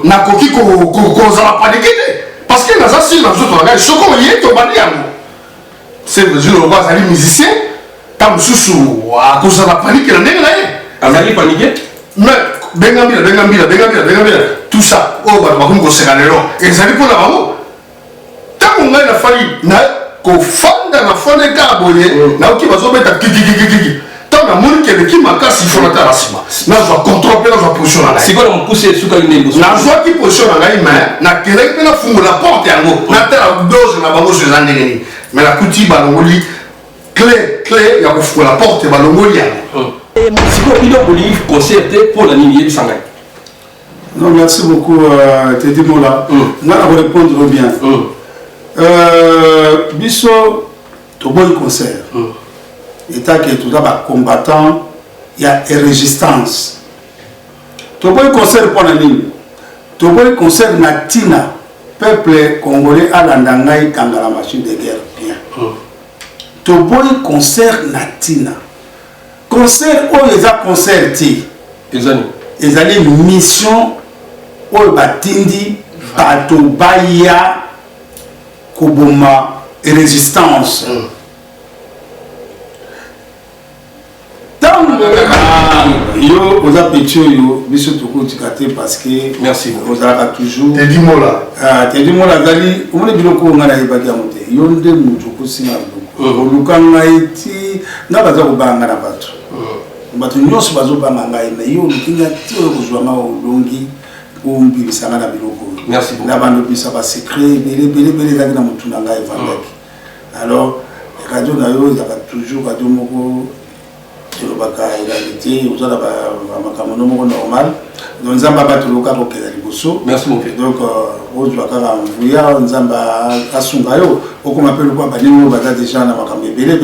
nakoki kozala paniqué parce que naza sur na nzoto na ngai soko ye tobandi yango c'est le jour où azali musicien ta mosusu akozala paniqué na ndenge na ye azali paniqué mais bengambila tout ça oyo bato bakomi koseka lelo ezali mpo na bango ntango ngai nafali na kofanda na fande kaka boye naoki bazobeta kikikikiki ntango namoni keleki makasi ifo natala nsima nazwa contrôle mpe nazwa position na ngai sikoyo mokuse esukali nde liboso nazwaki position na ngai mais nakeleki mpe nafungola porte yango natala dose na bango so eza ndenge nini mais nakuti balongoli clé ya kofungola porte balongoli yango sikoyo bino bolingi concert te mpo na nini yebisa ngai. Non, merci beaucoup, Teddy Mola. Moi, à vous répondre bien. Bisso, tout bon concert. État qui est tout d'abord combattant, il y a résistance. Tout bon concert pour la ligne. Tout bon concert natina. Peuple congolais à l'andangaï quand la machine de guerre bien. Tout bon concert natina. Concert où ils ont concerté. Ils ont une mission. Oyo batindi bato baya koboma résistance yo oza petit oyo biso tokotika te parce que merci ozalaka toujours Teddy Mola azali omoni biloko nga nayebaki yango te yo nde moto okosinga biloko oluka ngai ti nga baza kobanga na bato nyonso bazobanga ngai me yo olukinga ti oyo kozwanga olongi ombibisanga na biloko na bandobisa basekret ebele ezalaki na motu na ngai evandaki alors radio na yo ezalaka toujours radio moko elobaka égalité ozala bamakambo no moko normal donc nzambe abatoloka kokenda liboso donc ozwa kaka mvuya nzambe asunga yo okoma mpe lokwa banini oyo baza déjà na makambo ebele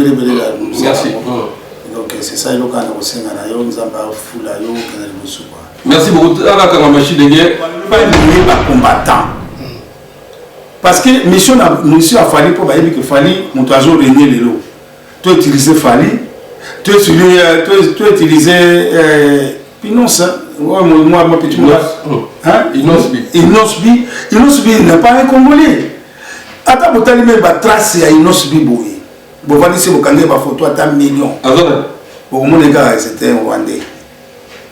donc c'est ça elokana kosenga na yo nzambe afula yo okenda liboso kwa. Merci beaucoup. À machine de guerre. Pas un combattant. Parce que mission a fallu pour que fallu mon oiseau régner les lots. Tu utiliser fallu, tu utiliser Pinonce. Moi petit moi. Inosbi n'est pas un Congolais. Attends pour t'allumer ma trace à Inosbi boy. Bon voilà c'est mon candidat photo à ta million. Pour mon gars c'était un Rwandais.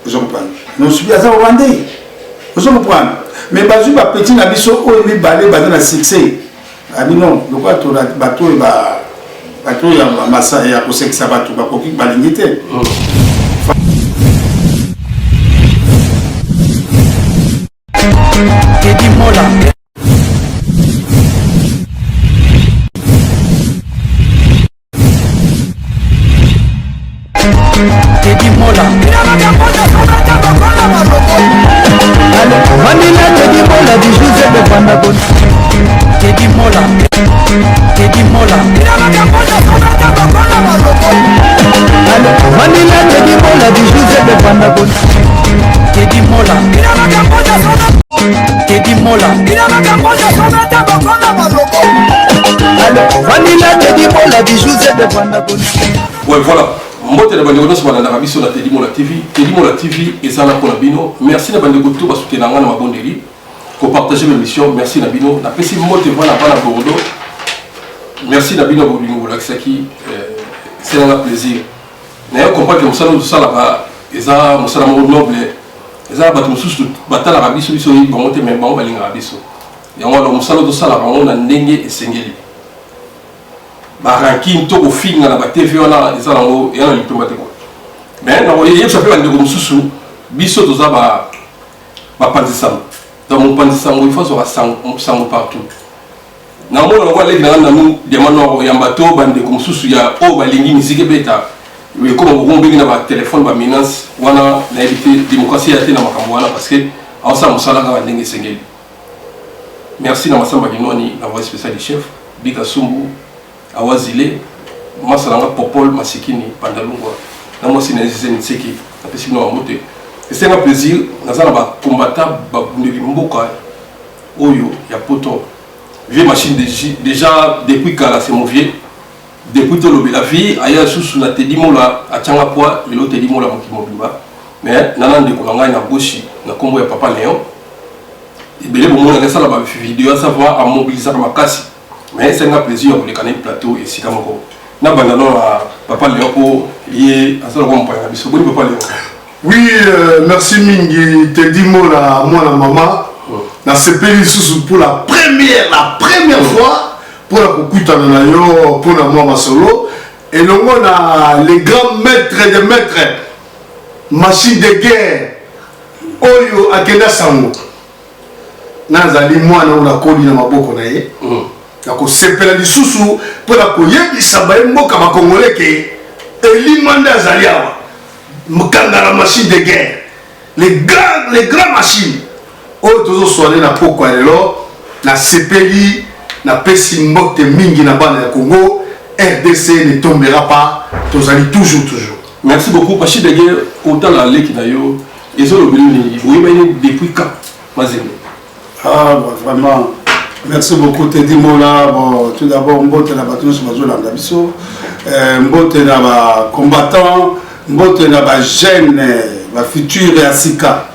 Je comprends. Nous sommes à Rwandais. Vous comprenez? Mais bazu ba petit na biso o mi balé ba na succès. Abi non, le quoi to bato ya massa ya ko sexa bato ba ko ki balingité. Teddy Mola. Teddy Mola. Vanilla Teddy Mola du José de Pandagon. Teddy Mola. Teddy Mola. Vanilla Teddy Mola du José de Pandagon. Teddy Mola. Teddy Mola. Vanilla Teddy Mola du José de Pandagon. Ouais, voilà. Mbote na bandeko nyonso balanda biso na Teddy Mola TV. Teddy Mola TV ezala mpona bino. Merci na bandeko to basoutenir nga na mabondeli. Ko partager l'émission. Merci na bino. Na pesi mbote voilà bana Bordeaux. Merci na bino bolingo lakisaki. C'est un plaisir. Na yo comprendre que mosala tout ça là eza mosala mo noble. Eza bato mosusu batala biso biso yi bango te même bango balinga biso. Yango na mosala tout ça là bango na ndenge esengeli. Barankin to ko finga na ba TV wana ezala ngo yana litomba te ko mais na oye yebisa pe bandeko mususu biso toza ba pandisam dans mon pandisam il faut so sang partout na mo na ko leki na nous demande ya mbato bandeko mususu ya o balingi musique beta we ko bo ngombe na ba téléphone ba menace wana na éviter démocratie ya te na makambo wana parce que awsa musala ka ndenge sengeli. Merci na masamba kinoni la voix spéciale du chef Bika Sumbu Awazile, Masalanga Popol, Masikini, Pandalungwa, Namosi Nazizé Nitseki, la personne à monter. Et c'est un plaisir, nous allons combattre Mboka, Oyo, Yapoto. Vieux machine déjà depuis qu'elle s'est mouvée, depuis tout le la vie, ailleurs sous la Teddy Mola, à Tchangapoi, le Teddy Mola Mokimobiba. Mais Nanan de Kolanga na Boshi, na Combo ya Papa Léon, ebele bomona ngesala bavideo ya savoir amobilisaka makasi mais c'est un plaisir de connaître le plateau et si comme na bandano papa Léon po lié à ça comme point biso boni papa Léon. Oui, merci mingi te dis moi la maman na sepeli sous pour la première fois pour la kokutana na yo pour la moi solo et le on a les grands maîtres de maîtres machine de guerre oyo akenda sango nazali mwana ona kodi na maboko na ye ko sepela lisusu pour la koyebisa ba mboka bakongole ke elimanda azali awa mukanga la machine de guerre les grands machines oyo tozo soigner na poko lelo na sepeli na pesi mbote mingi na bana ya Congo. RDC ne tombera pas, tozali toujours. Merci beaucoup machine de guerre autant la leki na yo ezo lobeli oui mais depuis quand Mazembe. Ah bah, vraiment merci beaucoup Teddy Mola. Bon, tout d'abord mbote na bato nyonso bazolanda biso mbote na ba combattant mbote na ba jeune ba futur ya sika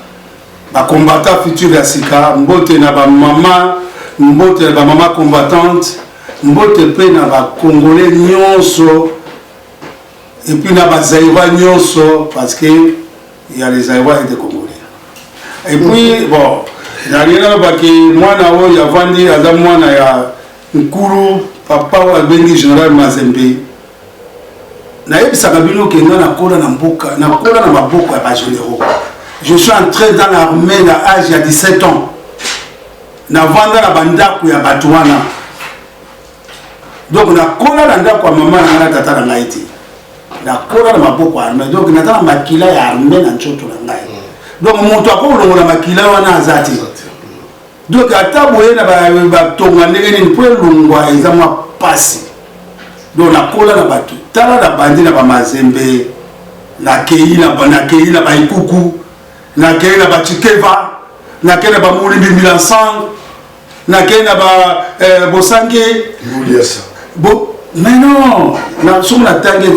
ba combattant futur ya sika mbote na ba mama mbote na ba mama combattante mbote pe na ba congolais nyonso et puis na ba zaïrois nyonso parce que il y a les zaïrois et des congolais et puis bon nalina baki mwana oyo avandi aza mwana ya nkulu papa wa bengi général Mazembe nayebisaka bino ke nga nakola na mboka nakola na maboko ya bagénéraux. Je suis entré dans l'armée à l'âge de 17 ans navanda na bandako ya bato wana donc nakola na ndako ya mama na nga tata na ngai te nakola na maboko ya armée donc natala makila ya armée na nzoto na ngai donc moto akolongola makila wana azati donc ata boye na batonga ndenge nini po elongwa eza mwa pasi donc nakola na bato tala na bandi na bamazembe nakei na baikuku nakei na bachikeva nakei na bamulimbi milansang nakei na bosange mais non na somo natangi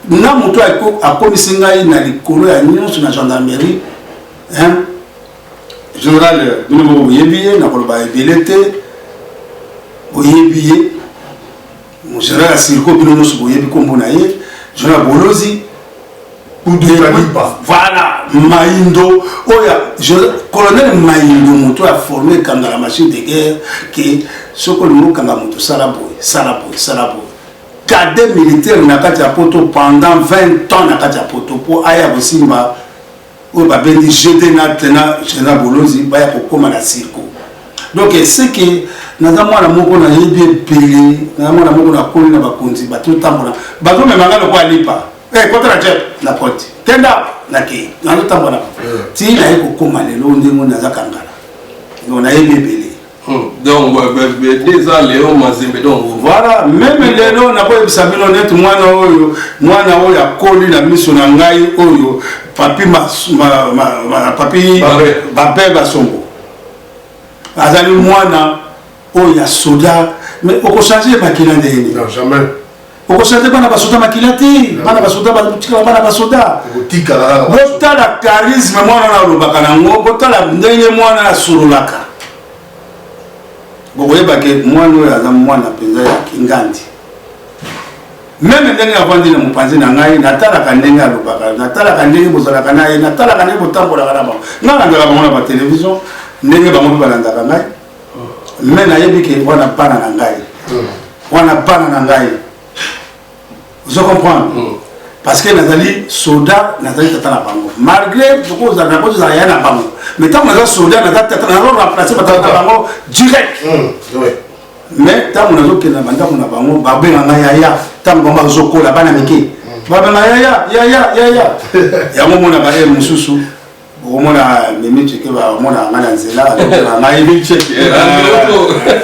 na moto akomisi ngai na likolo ya nyonso na gendarmerie général bino moko boyebi ye nakoloba ebele te boyebi ye général ya siriko bino nyonso boyebi kombo na ye général bolozi voilà Maindo oya colonel Maindo moto a formé kanga la machine de guerre que soko le kanga moto salaboy cadet militaire na kati ya poto pendant 20 ans na kati ya poto po aya bosimba o ba bendi jeté na tena général bolozi ba ya kokoma na sirko donc c'est que naza mwana moko na yebi pele na mwana moko na koli na bakonzi ba tout tambola bazo me mangalo kwa lipa contre la jet la porte tenda na ke na tout tambola ti na yeko koma lelo ndemo naza kangala on a yebi pele donc déjà Léon Mazembe donc voilà même lelo na ko ebisabino net mwana oyo akoli na miso na ngai oyo papi papi babe basongo azali mwana oyo ya soda mais oko changer makila ndeni non jamais oko changer bana basoda makila te bana basoda batika bana basoda botika la botala charisme mwana na lobaka nango botala ndenge mwana asololaka bokoyeba ke mwana oyo aza mwana mpenza ya kingandi meme ndenge avandi na mopanzi na ngai natalaka ndenge alobaka natalaka ndenge bozalaka na ye natalaka ndenge botambolaka na bango ngai nalandaka bango na batelevizio ndenge bango mpe balandaka ngai me nayebi ke wana bana na ngai ozo comprendre parce que nazali soda nazali tata na bango malgré tokozala na kozala ya na bango mais ntango naza soda nazali tata na remplacer batata na bango direct mais ntango nazokenda bandako na bango babenga ngai yaya ntango bango bazokola bana mike babenga yaya yango mona baye mosusu okomona memi cheke bamona ngai na nzela ngai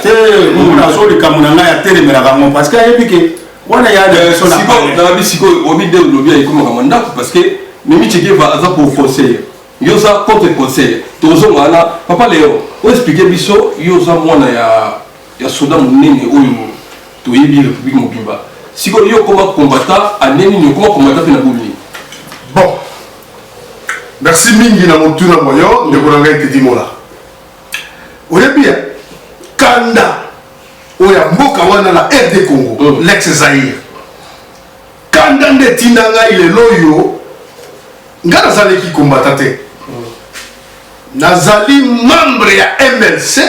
te omona azolikambo na ngai atelemelaka ngo parce que ayebi ke wana ya na bisiko obi de lobby ay comme kamanda parce que Mimi Cheke va aza pour conseiller yoza contre conseiller tozo ngana papa Léo o expliquer biso yoza mwana ya soda munene oyo to yebi République Mobimba siko yo comment combattant aneni ni comment combattant na buli bon merci mingi na motuna moyo ndeko na ngai Teddy Mola bien kanda oya mboka wana la RD Congo l'ex Zaïre kanda nde tindanga ile loyo nga nazali ki combattant te nazali membre ya MLC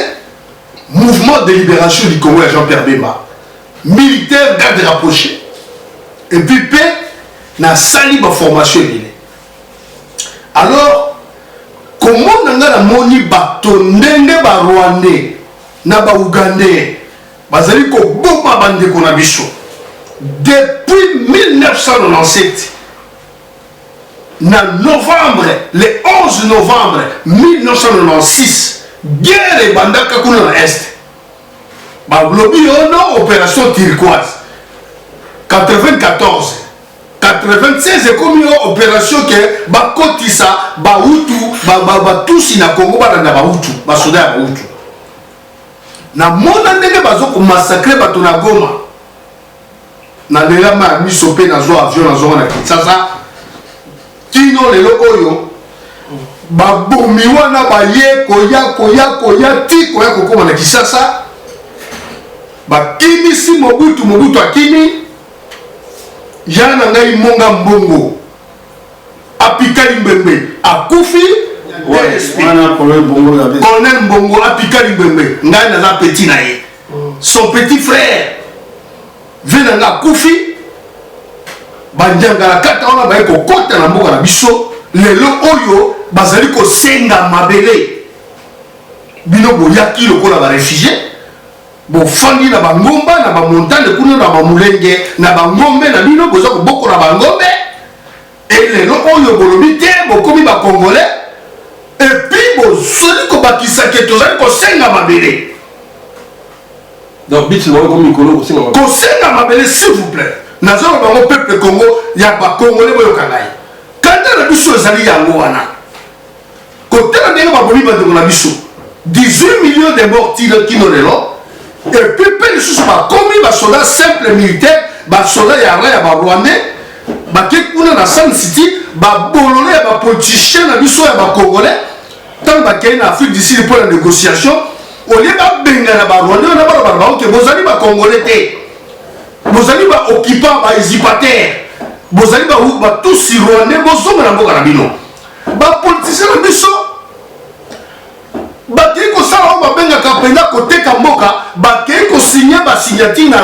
Mouvement de Libération du Congo à Jean-Pierre Bemba militaire garde rapproché et puis na sali ba formation ile alors comment nanga na moni bato ndenge ba Rwandais na ba Ougandais bazali ko bomba bande ko na biso depuis 1997 na novembre le 11 novembre 1996 guerre et bandaka kuna na est ba lobby ono opération turquoise 94 96 et comme opération que ba kotisa ba hutu ba tusi na Congo ba na ba hutu ba soda ba hutu na mona ndenge bazo ko massacrer bato na Goma na lela ma miso pe na zo avion na zo na Kinshasa kino lelo oyo ba bomi wana ba ye koya ti koya kokoma na Kinshasa ba kimisi Mobutu akimi Jana ngai monga mbongo apikali mbembe akufi Colonel Mbongo apikali mbembe ngai naza petit na ye son petit frère vena nga akufi banjanga la kata wana baye kokota na mboka na biso lelo oyo bazali kosenga mabele bino boyaki lokola ba réfugié bofandi na bangomba na bamontagne kuna na bamulenge na bangombe na bino boza koboko na bangombe elelo oyo bolobi te bokomi bakongolais epuis bozali kobakisa ke tozali kosenga mabele donc biti na ko mikolo kosenga mabele s'il vous plaît nazalo bango peuple Congo ya bakongolais boyoka ngai kanda na biso ezali yango wana kotela ndenge babomi bandeko na biso 18 millions de morts kino lelo et puis les sous commis ba soldats simple militaire ba soldats ya ba Rwandais ba kekuna na Sun City ba bololé ba politicien na biso ya ba Congolais tant ba kena Afrique du Sud pour la négociation au lieu ba benga na ba Rwandais na ba que bozali ba Congolais té bozali ba occupant ba usurpateur bozali ba tous Rwandais bozonga na mboka na bino ba politicien na biso bakei kosala oyo babengaka mpenza koteka mboka bakei kosigné basignature na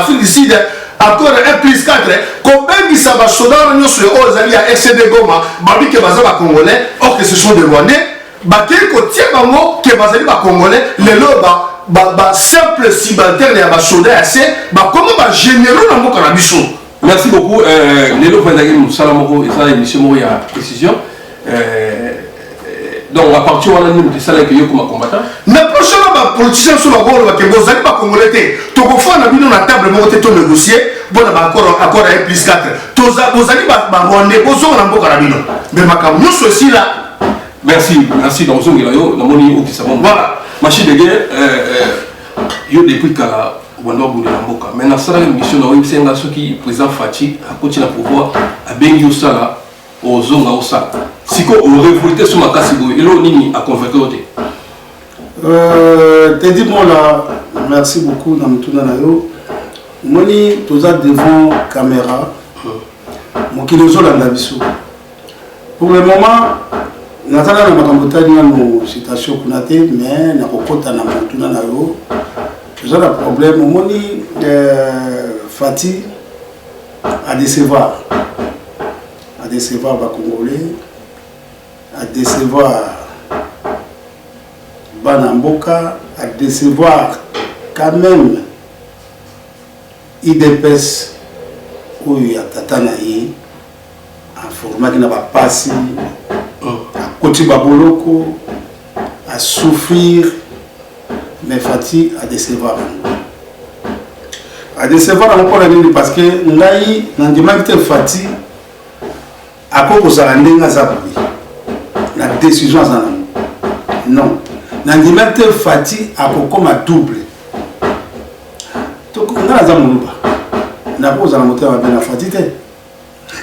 Afrique du Sud accord 1+4 kobengisa basoda wana nyonso oyo ezali ya RCD Goma babi ke baza bacongolais or que ce sont des Rwandais bakei kotia bango ke bazali bacongolais lelo basimple subalterne ya basoda ya se bakoma bagénéraux na mboka na biso. Merci beaucoup. Lelo vandaki mosala moko eza émission moko ya précision. Donc à partir de ça là que yo comme combattant na prochain ba politicien sur la bolo ba ke bozali ba congolais te to ko fa na bino na table moko te to négocier bona ba accord à 1+4 toza bozali ba Rwandais bozo na mboka na bino mais makambo nyonso aussi là. Merci donc zo ngela yo na moni o kisamo voilà machine de guerre yo depuis kala wanda bulu na mboka mais na sala mission na o msenga soki président Fati a continué à pouvoir a bengi yo sala o zonga o sala siko o révolté sur ma casse et là nini a convaincre oté te dis moi là merci beaucoup na mutuna na yo moni toza devant caméra mon kilozo la biso pour le moment natala na makambo tani na no citation kunate mais na kokota na mutuna na yo toza la problème moni Fati à décevoir ba Congolais à décevoir Banamboka, à décevoir quand même IDPS où il y a Tatanaï en format qui n'a pas passé à côté Baboloko à souffrir mais Fati à décevoir encore parce que Naï n'a pas Fati à quoi vous allez la décision non nandimete Fati a comme double donc on a za muluba na ko za moteur ba na Fati te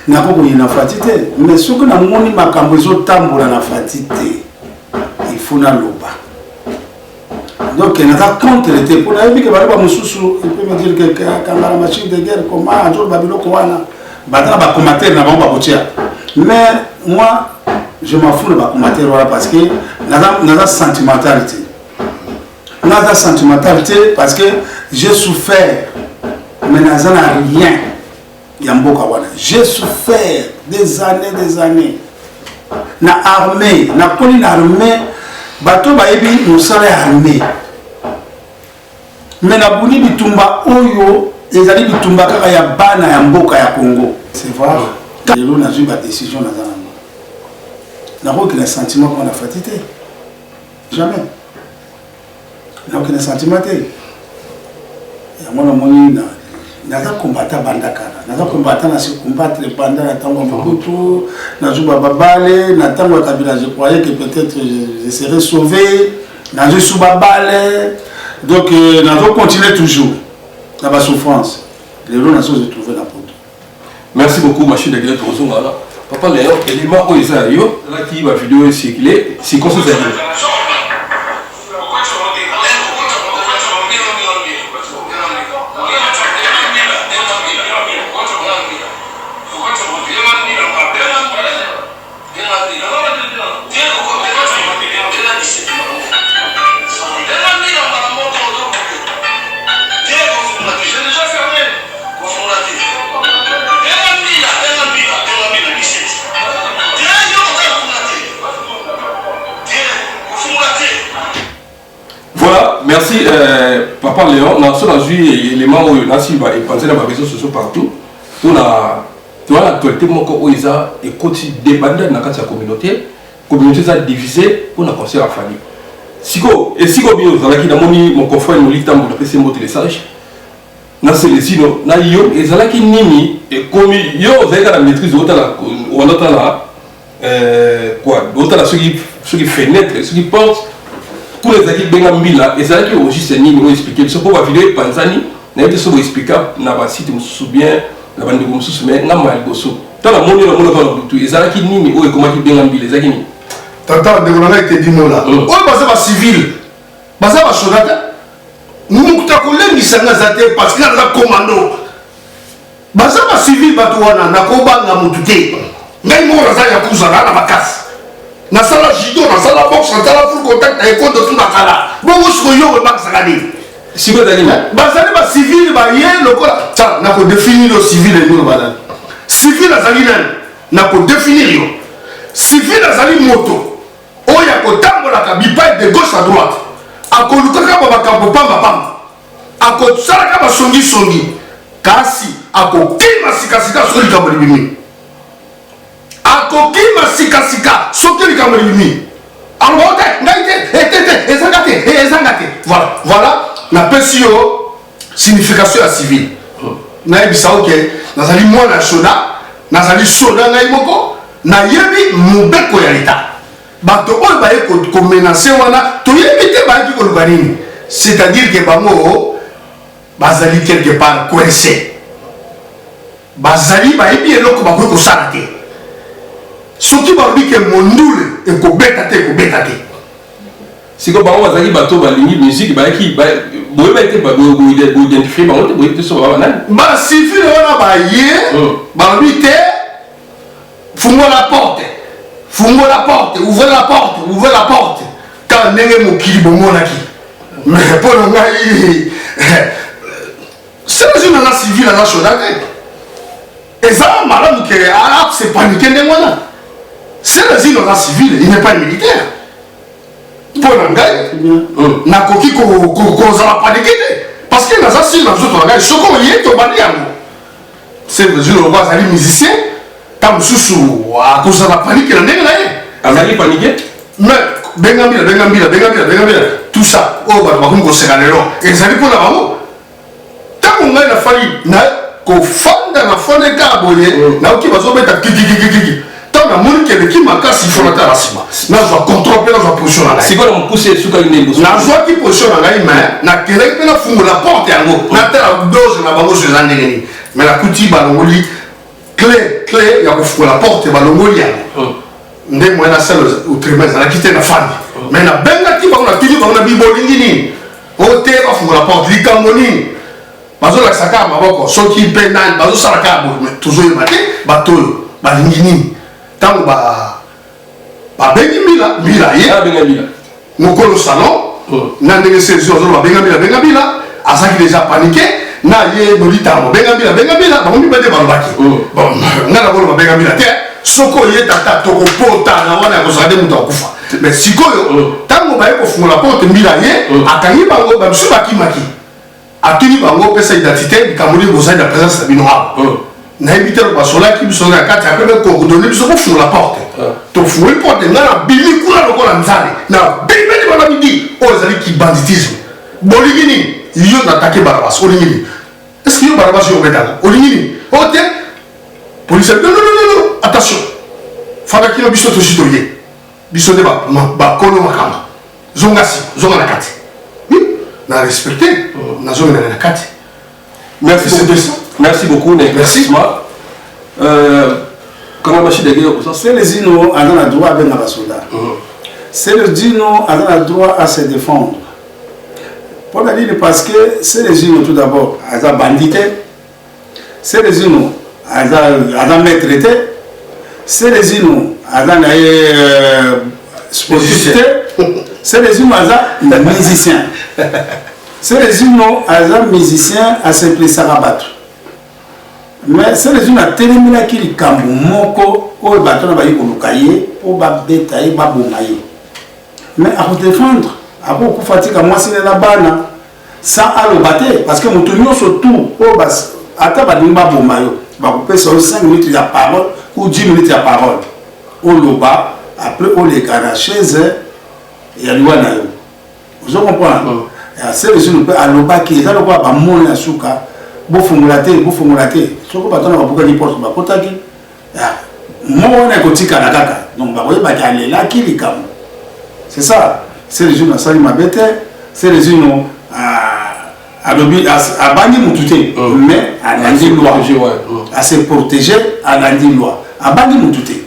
na ko na Fati te mais ce que na moni makambo zo tambola na Fati te il faut na loba Donc il y a contre l'été. Pour la vie que Baruba Moussou, il peut me dire que quand la machine de guerre, comment un jour Babylone Kouana, Badra va commander la bombe à. Mais moi, je m'en fous de ma commander parce que n'a sentimentalité. N'a sentimentalité parce que j'ai souffert, mais n'a rien. J'ai souffert des années. Na armée, na poli na armée, bato baebi nous sala armée. Mais na buni bitumba oyo, ezali bitumba kaka ya bana ya mboka ya Congo. C'est vrai. Lelo na zui ba décision na zana. Na aucun sentiment qu'on a fatigué. Jamais. Na aucun sentiment té. Ya mona moni na naza combattre bandakana naza combattre na se combattre pendant la temps Mobutu nazo babale na temps Kabila je croyais que peut-être je serais sauvé nazo sous babale donc nazo continuer toujours dans la souffrance les gens nazo se trouver dans poto. Merci beaucoup Machine de Guillet Rozonga là papa Léon élément où isa yo là qui va vidéo circuler si qu'on se fait Voilà, merci Papa Léon. Dans ce juillet, élément où Nassi va penser dans les réseaux sociaux partout. On a l'actualité où ils ont écouté des bandes dans la communauté. La communauté a divisé pour un conseil à famille. Si vous avez mon confrère nous lit dans le PC mon télécharge. Dans ces lésions, na yo ezalaki nini et comme yo vous avez la maîtrise de la ou en autant là quoi d'autant là ceux qui fenêtre ceux qui portent pour les équipes Bengambila, et c'est là que aussi ni nous expliquer ce qu'on va vidéo Panzani, n'a été souvent explicable n'a pas si tu me souviens la bande de comme sous mais n'a mal gosso. Tant la monnaie tout et c'est là qui ni ou comment qui Bengambila les akini. Tata de on a été dit là. Oh bah ça civil. Bah ça va soldat. Nous ta collègue sanga zate parce qu'il a la commando. Bah ça va civil batouana na kobanga mututé. Ngai mo raza ya kuzana na makasi. Na sala judo na sala boxe na sala full contact na école de tout na kala bongo sikoyo ba sakani siko dali ba sali ba civil ba ye lokola ça na ko définir le civil et nous ba civil azali na ko définir yo civil azali moto oya ko tambola ka bipa de gauche à droite akoluka ka ba kampo pamba ako sala ka ba songi kasi ako kima sikasika sori ka bolibimi akokima sikasika soki likambo limi ango te ngaite ezangate voilà na pesi yo signification ya civil na ebisa oke nazali mwana soda nazali soda ngai moko na yebi mobeko ya leta bato oyo baye ko menacer wana to yebi te baye ko lubanini c'est-à-dire que bango bazali quelque part coincé bazali baye bi eloko bakoy ko sala te soki babi ke mondule ekobeta te siko bango bazali bato balingi musique bayaki boye ba été ba identifier bango te boye te so ba nani ba civil wana ba ye babi te fungola la porte ouvrez la porte quand ndenge mokili bomonaki mais pour le ngai c'est une nana civile na chodate et ça malamu ke a c'est paniquer ndenge wana. C'est le zino civil, il n'est pas militaire. Pour l'anglais, n'a coquille qu'on a paniqué. Parce que dans un style, dans un gars, ce qu'on y est au banier. C'est le zino roi, c'est musicien. Tam sous à cause de la panique, il en est là. Il a paniqué. Mais, Bengambila, tout ça, oh, bah, on va se gagner là. Et ça dit pour la maman. Tant qu'on a fallu, qu'on fonde dans la fonde de carboné, n'a qui va se mettre à kiki. Na moni que qui manque si faut la rasima na zo contrôler na zo position na c'est quoi on pousser sur une négo na zo qui position na mais na kele na fungo la porte yango na tera dose na bango se zandeni mais la kuti balongoli clé ya ko la porte balongoli yango nde moi na salle au trimestre na kité na femme mais na benga ti bango na tili bango na bibolingi ni ote bafungola porte likambo nini bazolakisa kaka maboko soki mpe nani bazosala kaka boye tozoyeba te bato oyo balingi nini ntango babengi mbila ye mokolo salon na ndenge sesi ozolo babenga mbila azalaki deja panike na ye nolitango benga mbila bakomi bete balobaki nga nakolo babenga mbila te soko ye tata tokopota na wana ya kozala nde moto akufa mais sikoyo ntango baye kofungola porte mbila ye akangi bango bamisu bakimaki atuni bango pesa identité likambo nini bozali na présence na bino awa nayebi te basolaki biso na kati ape mekodone biso kofungola porte tofungoli porte nga na bimi kuna lokola nzale na bimeli bana midi oyo ezali kibanditisme bolingi nini yo natake barabas olingi nini est-ce que yo barabas yo obetaka olingi nini o te police non attention fanda kino biso tosi toye biso nde bakono makambo zonga na kati na respecté nazongena na kati merci beaucoup merci comment machine de guerre c'est les ino a le droit avec la soldat c'est les ino a le droit à se défendre pour la dire parce que c'est les ino tout d'abord à la bandité c'est les ino à la maîtrise c'est les ino à la sportivité c'est les ino à la musicien c'est les ino à la musicien à se placer à battre. Mais c'est les gens qui ont été les Kambumoko, ou les bâtons qui ont été ou les bétails, mais à vous défendre, à vous fatiguer, moi c'est la banane, sans aller battre, parce que nous tenons surtout, à table de Mabomayo, vous pouvez 5 minutes de parole ou 10 minutes de parole. Au loba, après on les garde chez eux, et à l'ouanayo. Vous comprenez? C'est les gens qui ont loba qui est là, on va mourir à souka. Bofungulate soko batona babuka ni porte bakotaki mo na kotika na kaka donc bakoye bakalela kilikam c'est ça c'est les gens na sali mabete c'est les gens à bandi mutute mais à l'andi loi à se protéger à l'andi loi à bandi mutute.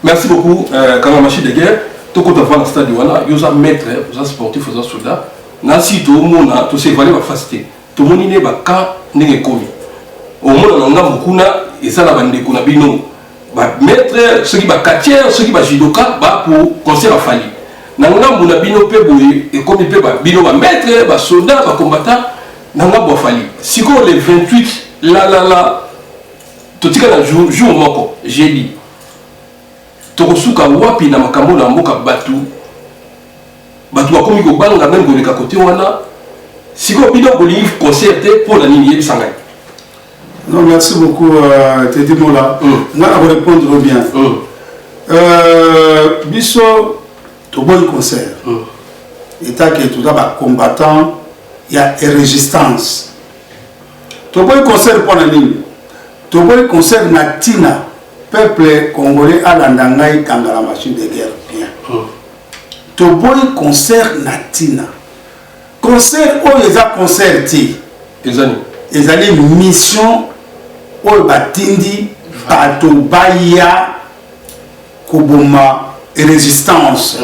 Merci beaucoup quand la machine de guerre to ko tava na stade wana yoza maître yoza sportif yoza soldat na si to mona to se valer ba facilité to monine ba ka ndenge komi omona nga mukuna ezala bandeko na bino ba maître ceux qui ba quartier ceux qui ba judoka ba pour conseil afali na ngambu na bino pe boye ekomi pe ba bino ba maître ba soldat ba combattant na ngambu afali siko le 28 la totika na jour moko jeudi tokosuka wapi na makambo na mboka batu bakomi ko banga même koleka côté wana siko bino bolingi concerté pour la ligne de Sangay. Non, merci beaucoup, Teddy Mola. Moi, je vais répondre bien. Biso, tout bon concert. État qui est tout d'abord combattant, il y a une résistance. Tout bon concert pour la ligne. Tout bon concert natina, peuple congolais à l'Andangaï quand la machine de guerre bien. Tout bon concert natina. Concert où les a concertés. Ils allaient mission où batindi batobaya koboma résistance.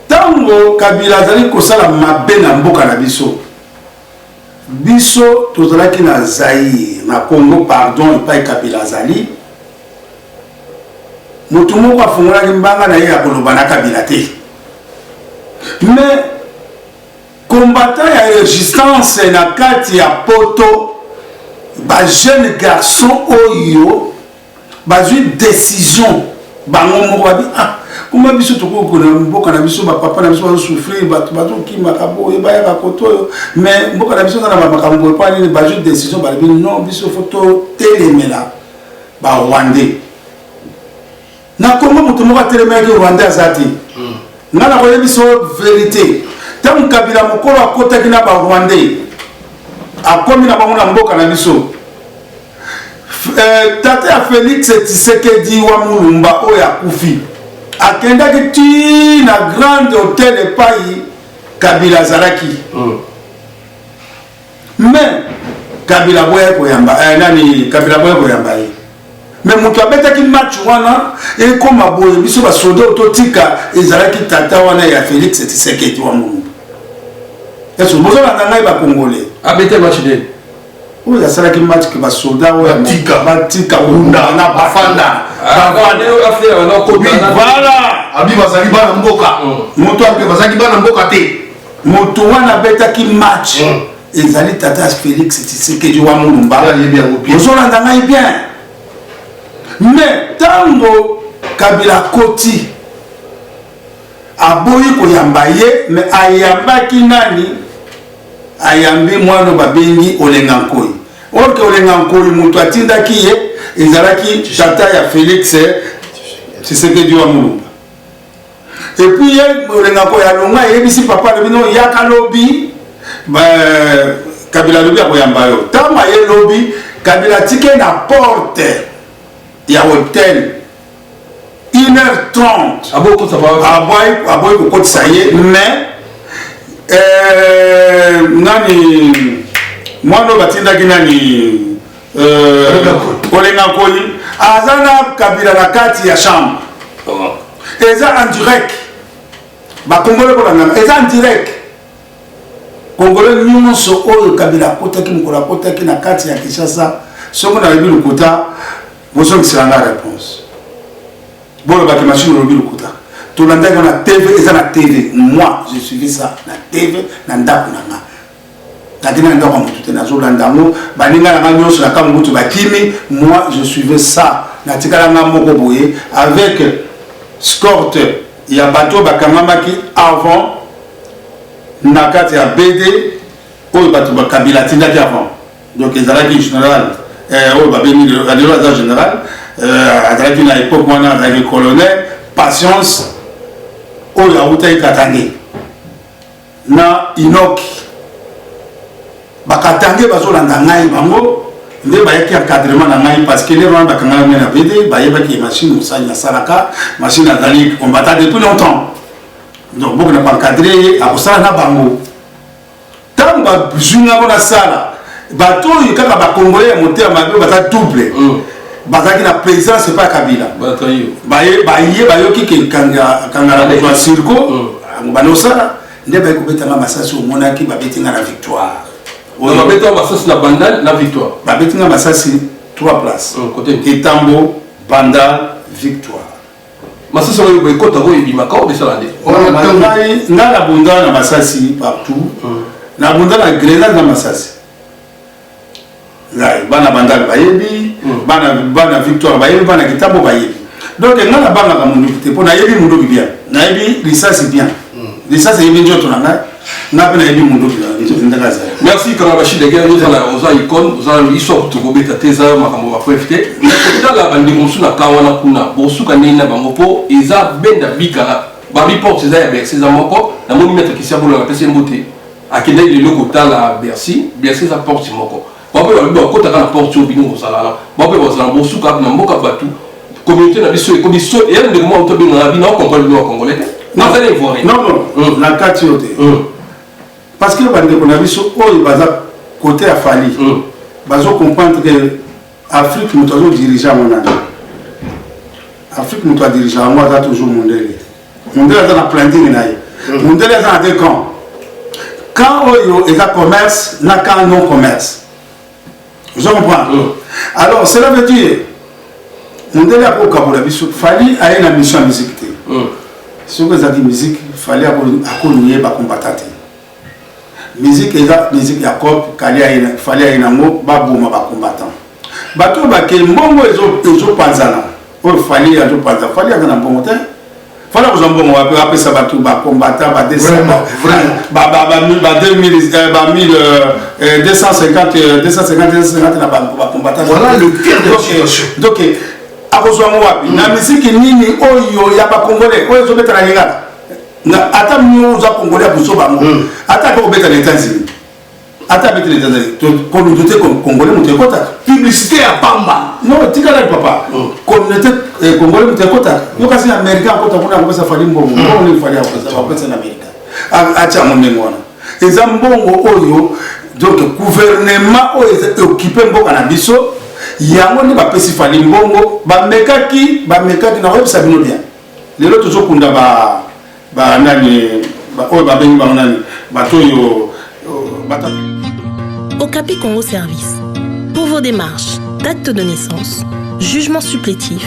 Tango Kabila zali kosala mabe na mboka na biso. Biso tozalaki na Zaïre na Congo pardon epai Kabila zali. Mutu moko afungolaki mbanga na ye ya koloba na Kabila te. Mais combattant la résistance na kati ya poto ba jeune garçon oyo ba une décision bango moko bi comment biso toko na mboka na biso ba papa na biso ba souffrir ba ki makabo e ba ya poto mais mboka na biso na ba makambo pa ni ba une décision ba bi non biso photo telemela ba Rwandais na Congo mutu moko telemela ki Rwandais azati nga na koyebi so vérité tant Kabila mokolo akotaki na ba Rwandais akomi na bango na mboka na biso tata ya Félix Tshisekedi wa Mulumba oyo akufi akendaki ti na grande hôtel epai Kabila azalaki mais Kabila boya koyamba nani Kabila boya koyamba ye mais moto abetaki match wana ekoma boye biso basoda ototika ezalaki tata wana ya Félix Tshisekedi wa Mulumba. Est-ce que vous avez un Congolais? Abete match de. Oui, il y a un match qui va soda ou Batika Unda na Bafanda. Voilà. Abi bazali bana mboka. Moto ape bazali bana mboka te. Moto wana betaki match. Ezali tata Félix Tshisekedi wa Mulumba. Vous avez bien. Mais tango Kabila Koti aboyi koyamba ye, mais ayambaki nani? Ayambi mwana babengi Olengankoi. Orke Olengankoi mutu atindaki ye ezalaki tata ya Félix Tshisekedi wa Mulumba. Et puis ye Olengankoi alonga yebisi papa le bino yaka lobi Kabila lobi akoyamba yo. Tama ye lobi Kabila tike na porte ya hôtel 1h30. Aboy ko ça y est, mais nani mwana batindaki nani Olengankoi azana Kabila na kati ya chambre. Eza en direct. Ba Congolais ko langa eza en direct. Congolais nyonso oyo Kabila kotaki mkola kotaki na kati ya Kinshasa soko na bilu kota bozo kisanga réponse. Bon, le machine au lobby kota. Tout le monde a la TV et la TV. Moi, j'ai suivi ça. La TV, nanda kunanga. Kadina nda kwa mutute na zolanda mo. Baninga na ganyo sur la cam mutu bakimi. Moi, je suivais ça. Na tikala nga moko boye avec escorte. Il y a bateau bakangama qui avant nakati ya BD ou bateau bakabila tindaki avant. Donc ils allaient qui général. Oh babeni le radio général. Avec une époque où on a avec le colonel, patience, où il y a eu Katangé. Na Inoki. Bakatangé, baso landangai, bango, ne bayaki encadrement nangai parce que les gens bakanga na BD, bayaki machine ou ça, na salaka, machine à dali combattant depuis longtemps. Donc beaucoup n'a pas encadré, à ça na bango. Tant ba junga na sala, bato yikaka ba congolais monter à mabe bata double. Bazaki na président c'est pas Kabila. Bayoki ke kanga la circo banosala nde ba ko betanga masasi o monaki ba betinga na victoire. On va mettre masasi na bandal na victoire. Ba betinga masasi 3 places. Côté Etambo, Bandal, victoire. Masasi o boycott ko ibimaka o besalande. Na la bunda na masasi partout. Na bunda na Grenade na masasi. Bana bandal bayebi bana victoire bayebi bana kitabo bayebi donc ngala banga ka mundu te pona yebi mundu bien na yebi lisasi bien lisasi yebi njoto na pena yebi mundu bien ndakaza. Merci Karabashi de guerre nous allons icône nous allons histoire to beta teza makambo ba profiter na la bandi musuna kawana kuna bosuka nina bango po eza benda bikala ba report eza ya Bercy za moko na moni mettre ki sabola na pese mbote akenda ile loko tala Bercy za porte moko. Babe ba kota kana porte obino osala babe bazala bosuka na mboka batu communauté na biso ekobiso et un de moi to bino na bino comprendre le congolais non la carte yote parce que bande ko na biso oyo baza côté à Fali bazo comprendre que Afrique nous toujours dirigeant mon ami Afrique nous doit dirigeant moi ça toujours mondele dans la planting na mondele dans deux camps quand oyo est à commerce na quand non commerce. Je comprends. Alors, cela veut dire, on devait avoir Kabola Bissou, fallait aller dans la mission musique. Si vous avez dit musique, il fallait accompagner les combattants. Musique, musique Jacob, il fallait aller dans le Babouma, les combattants. Bateau, il panzana. Il fallait aller dans le bon temps. Voilà, vous en bon, on va appeler ça bateau, combattant, 250 combattants. Voilà le pire de la situation. Donc, à cause de moi, la musique est nini, il y a pas congolais, il y a pas lingala. Attends, nous avons congolais pour sauver. Attends, on va les États-Unis. Attends, les États-Unis. Pour nous douter comme congolais, nous sommes contents. Publicité à Pamba. Non, tu as papa. Communauté congolais, nous sommes contents. Nous sommes américains, on a fait un bon. On a fait un américain. Acha mon mémoire. Les ambongo oyo donc gouvernement est occupé mboka na biso yango nde bapesi fali mbongo bamekaki na koyebisa bino bien lelo tozokunda banani oyo babengi bango nani bato oyo Okapi Congo Service. Pour vos démarches d'acte de naissance, jugement supplétif,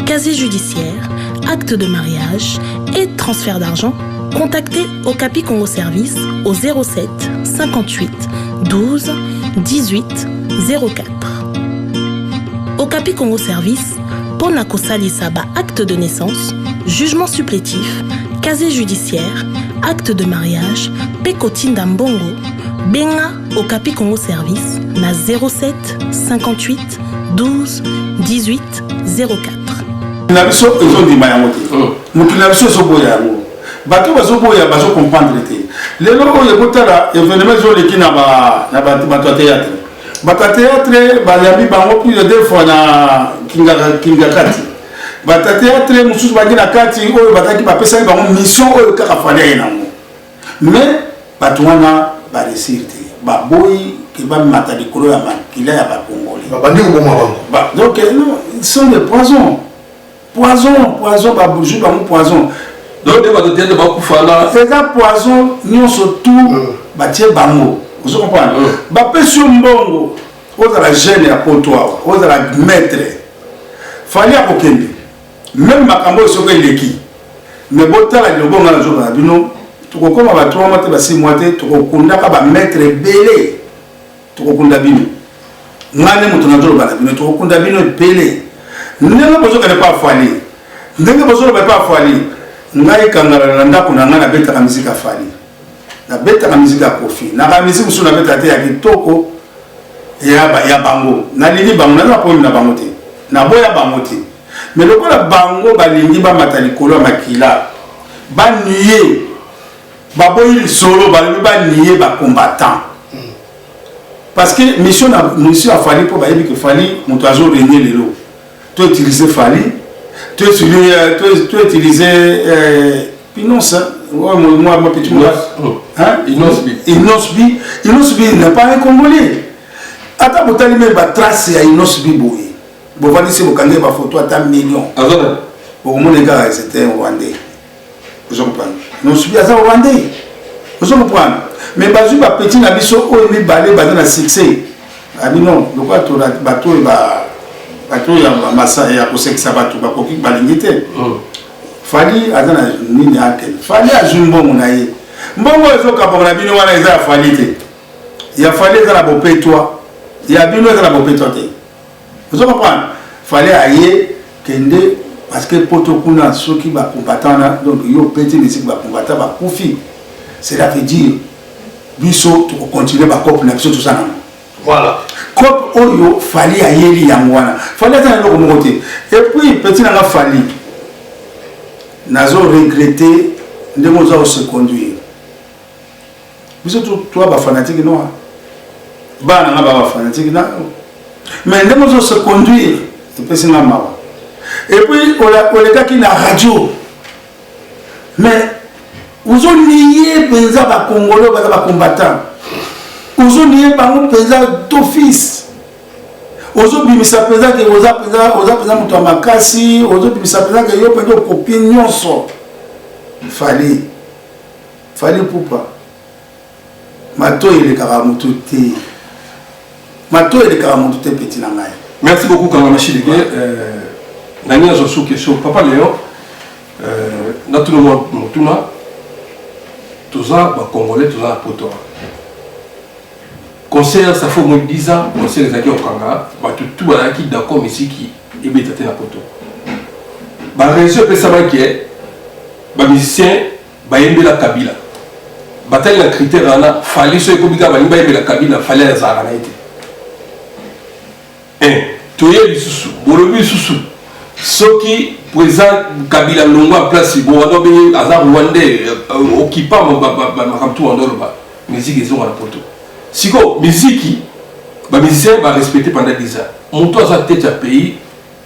casier judiciaire, acte de mariage et transfert d'argent, contactez Okapi Congo Service au 07 58 12 18 04. Okapi Congo Service, pour Nakosali Saba acte de naissance, jugement supplétif, casier judiciaire, acte de mariage, Pekotinda Mbongo, Benga Okapi Congo Service na 07 58 12 18 04. La biso ezondima yango te. Mokili na biso ezoboya yango. Bato bazoboya bazo comprendre te. Lelo oyo kotala événement ezoleki na bato théâtre. Bato théâtre bayambi bango plus de 2 fois na kinga kati. Bato théâtre mususu bagi na kati oyo bataki bapesa bango mission oyo kaka fale nango. Mais bato wana baresir te. Baboyi qui va mater des couleurs à qu'il a pas congolais. Donc ils sont des poisons. Poison, poison. Donc des bateaux de bakufala. C'est un poison, nous surtout bâtir bango. Vous comprenez? Bapé sur mbongo, aux la gêne à potoir, aux la maître. Fallait à aucun. Même makambo sur les qui. Mais botala le bon dans la journée, bino. Tu comprends ma 3 mois, tu 6 mois, tu comprends pas maître belé. Tu comprends bino. Ngane mutu na jolo bana bino tu comprends bino belé. Ndenge bozo ka pas fali. Ndenge bozo ba pas fali. Ngai kangala na ndako na ngana beta ka muzika fali. Na beta ka muzika kofi. Na ka muzika musu na beta te ya kitoko ya bango. Na lili bango na po na bango te. Na boya bango te. Mais lokola bango balingi ba matalikolo makila. Ba nier baboyi solo ba nier ba combattant. Parce que mission a fallu pour que fallait montazo régner les lots. Tu utiliser fallait, tu utiliser Pinonce, moi petit moi. Hein? Inosbi n'est pas un Congolais. Attends, vous allez même tracer à Inosbi boy. Vous voyez si vous avez ma photo à 1 million. Pour mon gars, c'était un Rwandais. Vous comprenez? Inosbi est un Rwandais. Vous comprenez? Mais bazu ba petit na biso o mi balé ba na succès abi non le quoi to la bateau ya massa ya ko sexa bateau ba ko ki balingité fali azana nini atel fali azumbo munaye mbongo ezoka ba na bino wana eza fali te ya fali za la bopé toi ya bino za la bopé toi te vous comprenez fali aye kende parce que poto kuna soki ba combattant donc yo petit musique ba combattant ba kufi cela veut dire biso to continuer ba cop na biso tout ça. Voilà. Cop oyo fali ayeli yangwana. Fali ta ndoko mokote. Et puis petit na fali. Nazo regretter ndemo za se conduire. Biso toi ba fanatique non. Ba na ba fanatique na. Mais ndemo za se conduire, c'est na mawa. Et puis on les gars qui na radio. Mais vous ont nié penza ba Congolais ba combattant. Vous ont nié bango penza d'office. Vous ont bimisa penza que vous a penza mutu makasi, vous ont bimisa penza que yo penza copie nyonso. Fallait poupa. Mato il est karamutu te. Mato il est karamutu te petit na ngai. Merci beaucoup Kangama Chileke. Nani azosu question Papa Léon. Na tout le monde mutuna. Tous les Congolais, tous les Potoa. Conseil, ça fait au moins 10 ans, conseil les acquis au Kanga, tout le qui d'accord, mais ici qui est bien à Poto. La raison est que les musiciens, ils la Kabila. Bataille la critère, il fallait que les musiciens la Kabila, il fallait les arrêter. Tu es le sous, le sous. Ceux qui présentent Kabila Longwa place, bon, on a un Rwandais occupant tout en Europe, musique ils ont à la photo. Si quoi, musique, les musiciens vont respecter pendant 10 ans. Mon toit à tête à pays,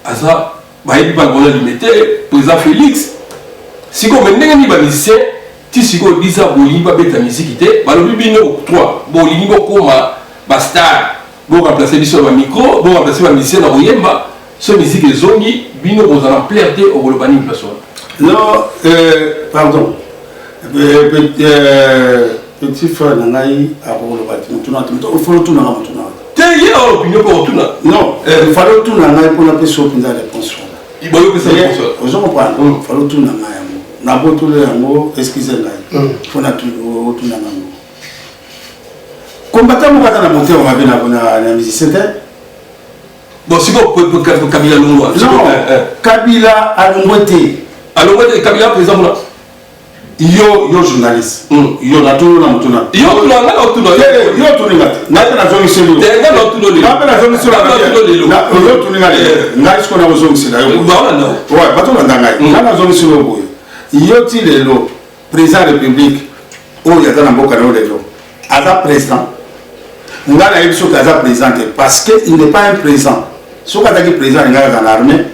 à ça, il y a un limité, président Félix. Si quoi, maintenant les musiciens, si quoi 10 ans, il y a une musique, il y a 3, il y a un star, Vous remplacez le micro, vous remplacez la musicien dans Oyemba. Ce musique est zongi, bino vous en plaider au Golobani place. Non, pardon. Petit frère Nangaï a Golobani. Il faut le tourner à mon tournant. Il y a l'opinion pour retourner. Non, il faut le tourner à pour la personne qui a des réponses. Il faut que ça réponse. Vous comprenez? Il faut le tourner à n'a pas tout le monde, excusez-moi. Il faut le tourner à combattant mon gars dans monter on va bien la musicien. Bon si vous Kabila Lungu. Non, Kabila a Lunguete. Alors Kabila par exemple là. Yo journaliste. Yo na tout na mutuna. Yo tourner. Yo tourner. Na na zone selo. Tenga na tourner. Na na zone selo. Na yo tourner ngale. Ngai siko na zone selo. Ba na. Ouais, bato na ngai. Na zone selo boy. Yo ti lelo président de la République o ya na mboka na lelo. Aza président. On a eu ce cas président parce qu'il n'est pas un président. Ce cas est président, il est dans l'armée,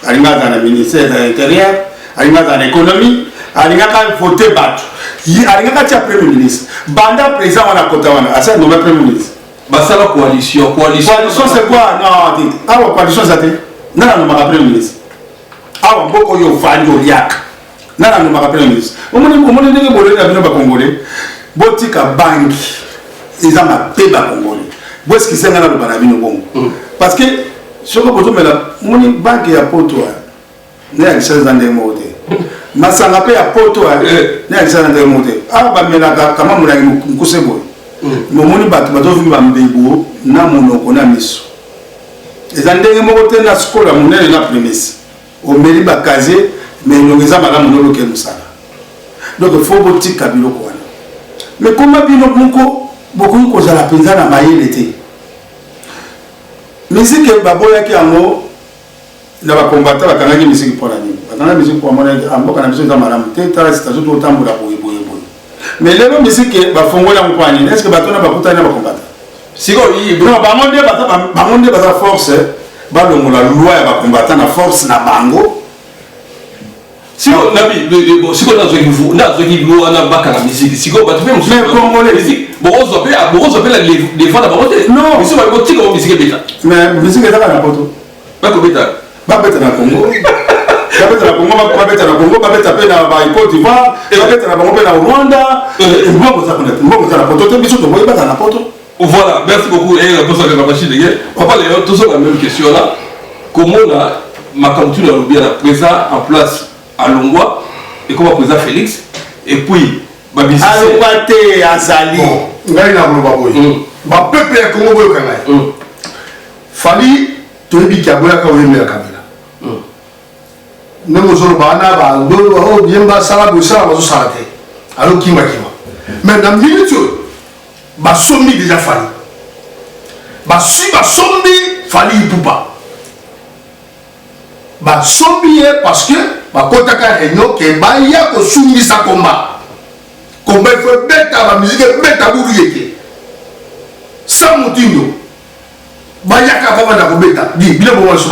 il est dans le ministère de l'Intérieur, il est dans l'économie, il est dans voter battre. Il est dans le Premier ministre. Banda président, on a côté, c'est un nouvel Premier ministre. Bah ça la coalition. Coalition c'est quoi? Non, dit. Ah ouais, coalition c'est quoi? Non, non, non, Premier ministre. Ah ouais, beaucoup yo vanyo yak. Non, non, non, Premier ministre. On me dit que bolé la vie congolais. Botika bank. Ils ont un péba congolais. Où est-ce qu'ils sont dans le Banabino Bongo? Parce que, ce que vous avez dit, banque est à Porto. Il y a des choses dans les mots. Mais ça n'a pas à Porto. Il y a des choses dans les mots. Ah, mais là, comment vous avez dit que c'est bon? Mais mon bat, je vais vous dire, na monoko na miso. Les andenge mokote na skola monene na prémisse. Au meri ba casier, mais nous les avons malamu no loke musala. Donc il faut botika biloko wana. Mais comment bino moko beaucoup cause la paysanne à mailler l'été. Musique baboya qui amo na ba combattant ba kanaki musique pour la nuit. Ba musique pour moi amboka na musique za malamu te ta c'est tout autant pour la boye. Mais les musique ba fongola mkwani est-ce que ba tona ba kutana ba combattant? Siko yi non ba monde ba force ba longo la loi ya ba combattant na force na bango. Siko nabi siko na zoki na baka na musique siko ba tu fais musique congolais musique bon on appelle les fois d'abord non mais c'est pas musique ou musique bêta mais musique est dans la poto pas comme bêta ba bêta na Congo ba bêta na Congo ba bêta na Congo ba bêta pe na ba Côte d'Ivoire ba bêta na Congo pe na Rwanda mbongo za na poto te biso to boye ba na poto. Voilà, merci beaucoup. Et la personne qui a machine de guerre, on parle de toute la même question là. Comment on a ma canture à présent en place à Longwa et comment présent Félix et puis Babisi Alopate Azali ngai na boloba boy ba peuple ya Congo boyo kangai fali to bi kaboya ka wemela kabila nemo zolo bana ba ndolo o biemba sala bo sala bo salate alo kima mais dans minute ba sombi déjà fali ba sombi fali ipupa ba sombi parce que ba kotaka réunion ke ba ya ko sumbi sa combat il faut mettre la musique, mettre la bourrique. Sans moutindo. Bayaka va dans le bêta. Dis, bien bon, je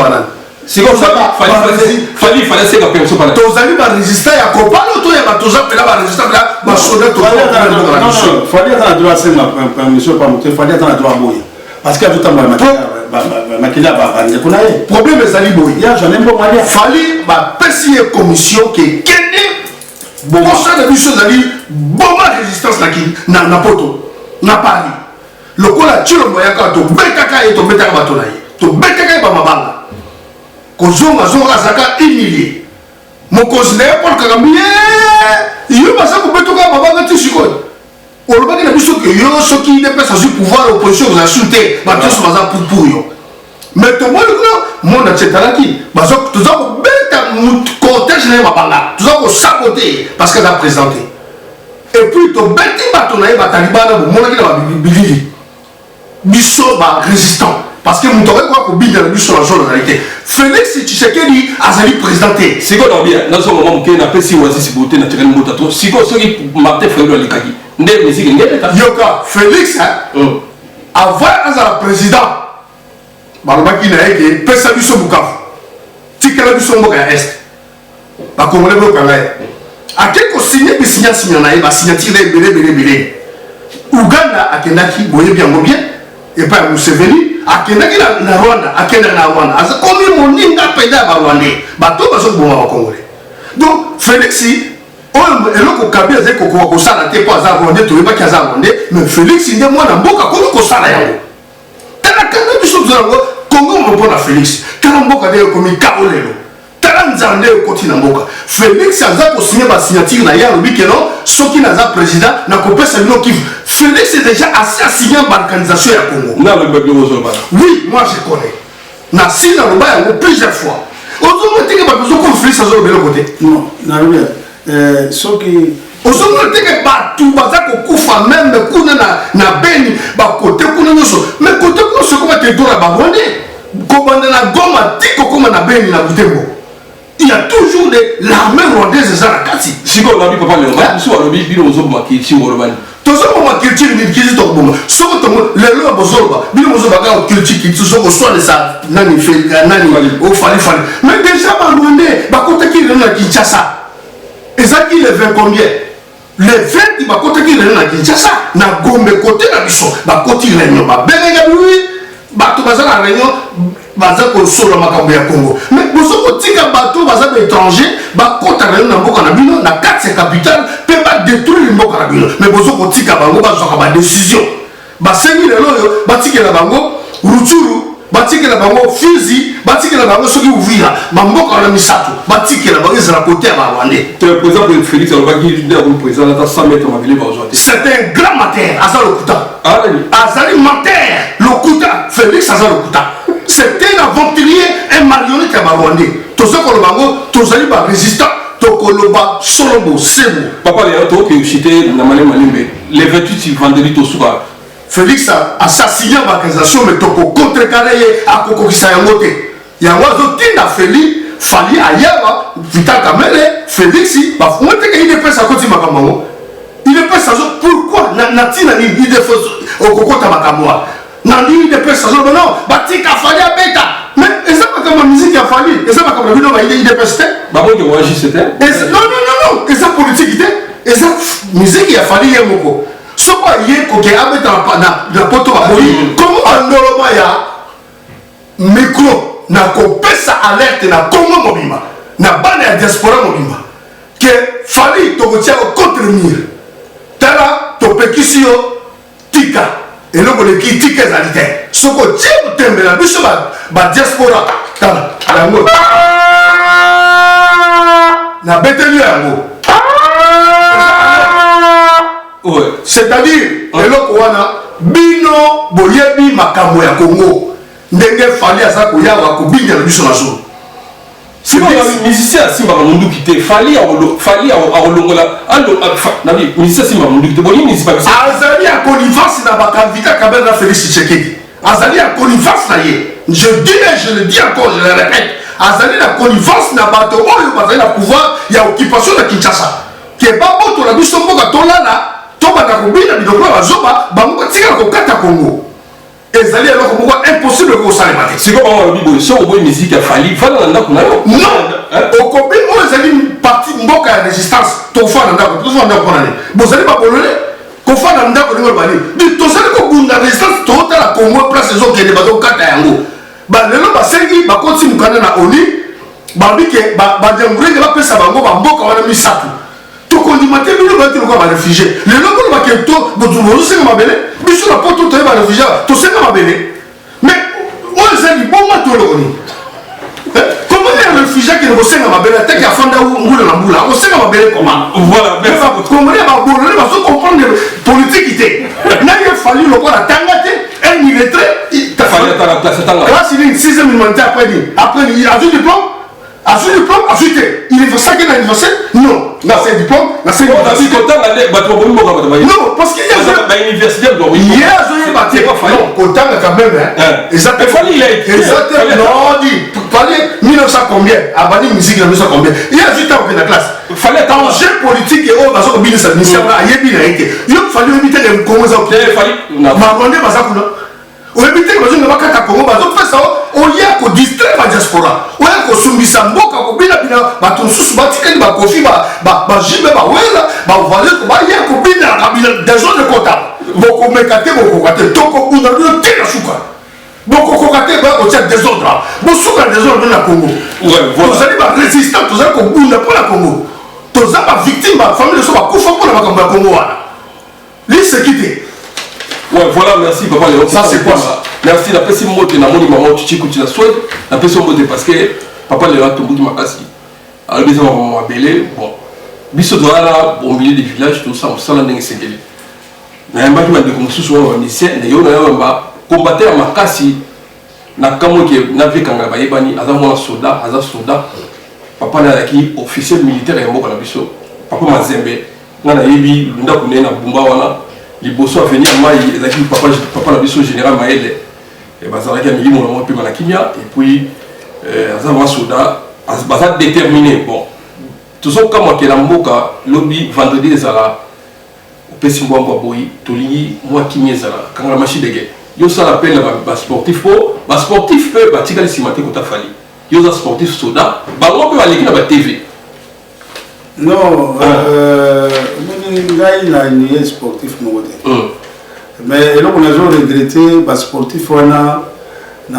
c'est comme ça, fallait c'est la personne. Tous amis va résister à Copa, l'auto, il y a tous amis là, résister là, ma sonnette au non, fallait dans la droite, c'est ma permission, pas monter, fallait dans la droite, parce qu'il y a tout le temps, Makila va vendre. Le problème est ça, j'en ai pas mal. Fallait ma petite commission qui est bon ça de choses à dire bon résistance na poto na Paris le kola tiro moya ka to betaka et to betaka bato na to betaka ba mabanga ko zonga zaka humilié mon considère pour Kagame il va ça ko betoka mabanga tishiko o le bagina biso que yo soki ne peut sans pouvoir opposition vous insulter ba tous baza pour yo mais to moi le monde a tchétalaki bazo to za ko beta cortège na mabanga to za ko saboter parce qu'elle a présenté et puis to beti bato na ba talibana bo mona ki na bilili biso ba résistant parce que mon toré quoi ko bidja na biso la zone réalité Félix Tshisekedi azali présenté c'est quoi bien dans ce moment que na pesi wazi siboté na tirani motato siko soki mate frère le kaki ndé musique ngeta yoka Félix avant azala président balobaki na yeke pesa biso Bukavu tikala biso mboka ya est bakongole boyoka ngai ake kosigne bisinya na ye basignature ebele Uganda akendaki boyebi yango bien epai ya Museveni akendaki na Rwanda akendaki na Rwanda aza komi moninga penda ba Rwandais bato bazo boma ba Congolais donc Félix oyo eloko Kabila zai kokoka kosala te po aza Rwandais toyebaki aza Rwandais mais Félix nde mwana mboka komi kosala yango tala kanda biso tozango Congo mpona Félix tala mboka nde komi kaolelo tala nzambe ekoti na mboka Félix aza kosigner ba signature na ye alobi keno soki naza président nakopesa bino Kivu Félix est déjà assez assigné en balkanisation ya Congo. Oui, moi je connais. Na si na loba yango plusieurs fois. Ozo teke ba besoin comme Félix azo belo côté. Non, na bien. Soki ozo teke ba tout baza ko kufa même kuna na Beni ba côté kuna nyoso. Mais côté kuna ce comment territoire ba Rwandais. Komanda na Goma tiko koma na Beni na Butembo. Il y a toujours l'armée rwandaise de Zarakati. Si vous avez papa le roi, si vous avez vu les hommes qui sont au Rwanda. Tout ça, on va culture une qui sont bon. Sauf que les lois bozorba, bien bozorba quand culture qui sont au soin de ça, nani fait nani au fallait. Mais déjà par Rwandais, bah côté qui est dans Kinshasa. Et ça qui les 20 combien? Les 20 qui bah côté qui est dans Kinshasa, na Gombe côté la biso, bah côté réunion, bah benga oui, bah tout bazar la réunion. Baza ko solo makambo ya Congo mais boso ko tika bato baza étranger ba kota na mboka na bino na 4 capitale pe ba détruire mboka na bino mais boso ko tika bango ba zoka ba décision ba sengi lelo yo ba tikela bango Rutshuru ba tikela bango Fizi ba tikela bango soki Uvira ba mboka na misato ba tikela ba Israël côté ba Rwandais le président Félix Alobaki le président à 100 mètres ma ville ba aujourd'hui c'est un grand mater Azar Lokuta Azali mater Lokuta Félix Azar Lokuta c'était un aventurier, un marionnette à Rwandais. Tout ça qu'on bango, tout ça les résistants, tout koloba solombo, sebo. Papa les autres qui cité na malé malimbe, les 28 vendredi tout soir. Félix a assassiné l'organisation mais toko contrecarré à koko qui s'est monté. Il y a un oiseau qui n'a Félix, Fali Ayawa, Vital Kamele, Félix, bah on était qu'il dépasse à côté makambo. Il dépasse à pourquoi Natina il dépasse au koko tamakamboa. Nandi de personnes non batika fali abeta mais ça pas comme musique a fali et ça pas comme vidéo il de personnes bah bon que moi c'était non et ça politique était et ça musique a fali yemoko so pas yé ko ke abeta na poto ba comment andoloma ya micro na ko pesa alerte na Congo mobima na bande ya diaspora mobima que fali to ko tia contre mur tala to pekisio tika et là on est qui tique les alitaires ce que tu as tembe la biso ba diaspora tala yango na beteli yango ouais c'est-à-dire eloko wana bino boyebi makambo ya Congo ndenge fali asa ko yawa ko binya biso na jour si les musiciens simba mundu kité fali a olongola ando nabi musicien simba mundu kité boni ni pas azali a connivence na bakavita kabela Félix Tshisekedi azali a connivence na ye je le dis encore je le répète azali na connivence na bato oyo bazali na pouvoir ya occupation na Kinshasa ke babo to la biso mboka tolala to bata kobina bidoko bazoba bango tika ko kata Congo ezali eloko moko impossible ko salema te siko bango lobi boy so boy musique a fali fala na ndako na yo non okobi oyo ezali parti mboka ya résistance tofana ndako tofana ndako nani bozali babolole kofana ndako ndenge bani di tozali kobunda résistance totala Congo place ezokende bazokata yango balelo basengi bakoti mukanda na oni babike bajamburenge bapesa bango bamboka wana misato tokondima te bino bati lokola baréfugie lelo kono baketo bozosenga mabele biso na poto toye baréfugie tosenga mabele mais oyo ezali bongo tolokoni comment un réfugié qui ne bosenga mabele ate ki afanda ngula na mbula akosenga mabele comment voilà bakomone babolole bazocomprendre politique te naye fali lokola tanga te un illettré fali atala place tanga là c'est une 6e humanitaire après il a vu diplôme ensuite il est ça qu'il a anniversaire non là c'est diplôme là c'est non parce qu'il y a université il y a non content quand même exactement non dit fallait 1900 combien abani musique na 1900 combien il y a juste dans la classe fallait danger politique et au bazo ko binisa ministère là yebi na été il fallait éviter les Congo ça fallait ma rwandais baza kuna o éviter bazo na bakata Congo bazo faire ça oya ko distraire la diaspora oya ko sumbisa mboka ko bina bato susu batikani ba kofi ba jibe ba wela ba vale ko ba ya ko bina kabila des zones de kota boko mekate boko kate toko kuna dio tena suka bokokokate bakotia désordre bosuka désordre na Congo tozali barésistant tozali kobunda mpo na Congo toza bavictime bafamille so bakufa mpo na makambo ya Congo wana lisekite. Ouais, voilà, merci papa Léon. Ça c'est quoi ça? Merci, la personne qui m'a dit maman tu écoutes la souhaite, la personne parce que papa Léon tout le monde m'a cassé. Alors les gens m'ont appelé, bon, biso doit là au milieu des villages tout ça, on s'en a dingue c'est gagné. Mais un bâtiment de comme souvent un lycée, mais yo na ba combattre à makasi na kamo qui na vie kanga ba yebani azamo soldat, soldat. Papa na qui officier militaire et moko na biso. Papa Mazembe, na yebi lunda kunena na bumba wana. Liboso a venu à moi, papa la biso général Maëlle, et bazalaki a mis mon peu malakimia, et puis azama soda, bazat déterminé. Bon, tout ça comme moi qui est la mboka, lobby vendredi des ala, au Pessimbo Boy, Toli, moi qui m'y zala, quand la machine de guerre. Yo ça l'appelle la sportif pour, la sportif peut bâtir les cimatés qu'on t'a fallu. Yo ça sportif soda, bah on peut aller dans la TV. Non, il a une sportif mais là on a regretté les sportifs on a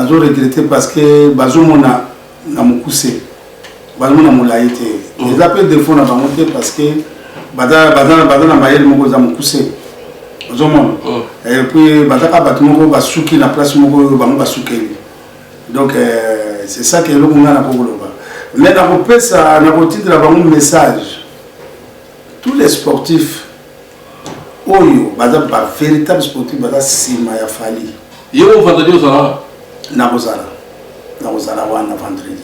regretté parce que bazomona na mukuse bazomona molaité les appels de fond na monté parce que badana mayel moko za mukuse bazomona et puis badaka batumoko basuki na place moko bango basukeli donc c'est ça que là on a na koloba. Mais dans le titre, un message. Tous les sportifs, Oyo, véritable sportif, Sima ya Fali. Yo vendredi aux Zara. Nabozala vendredi.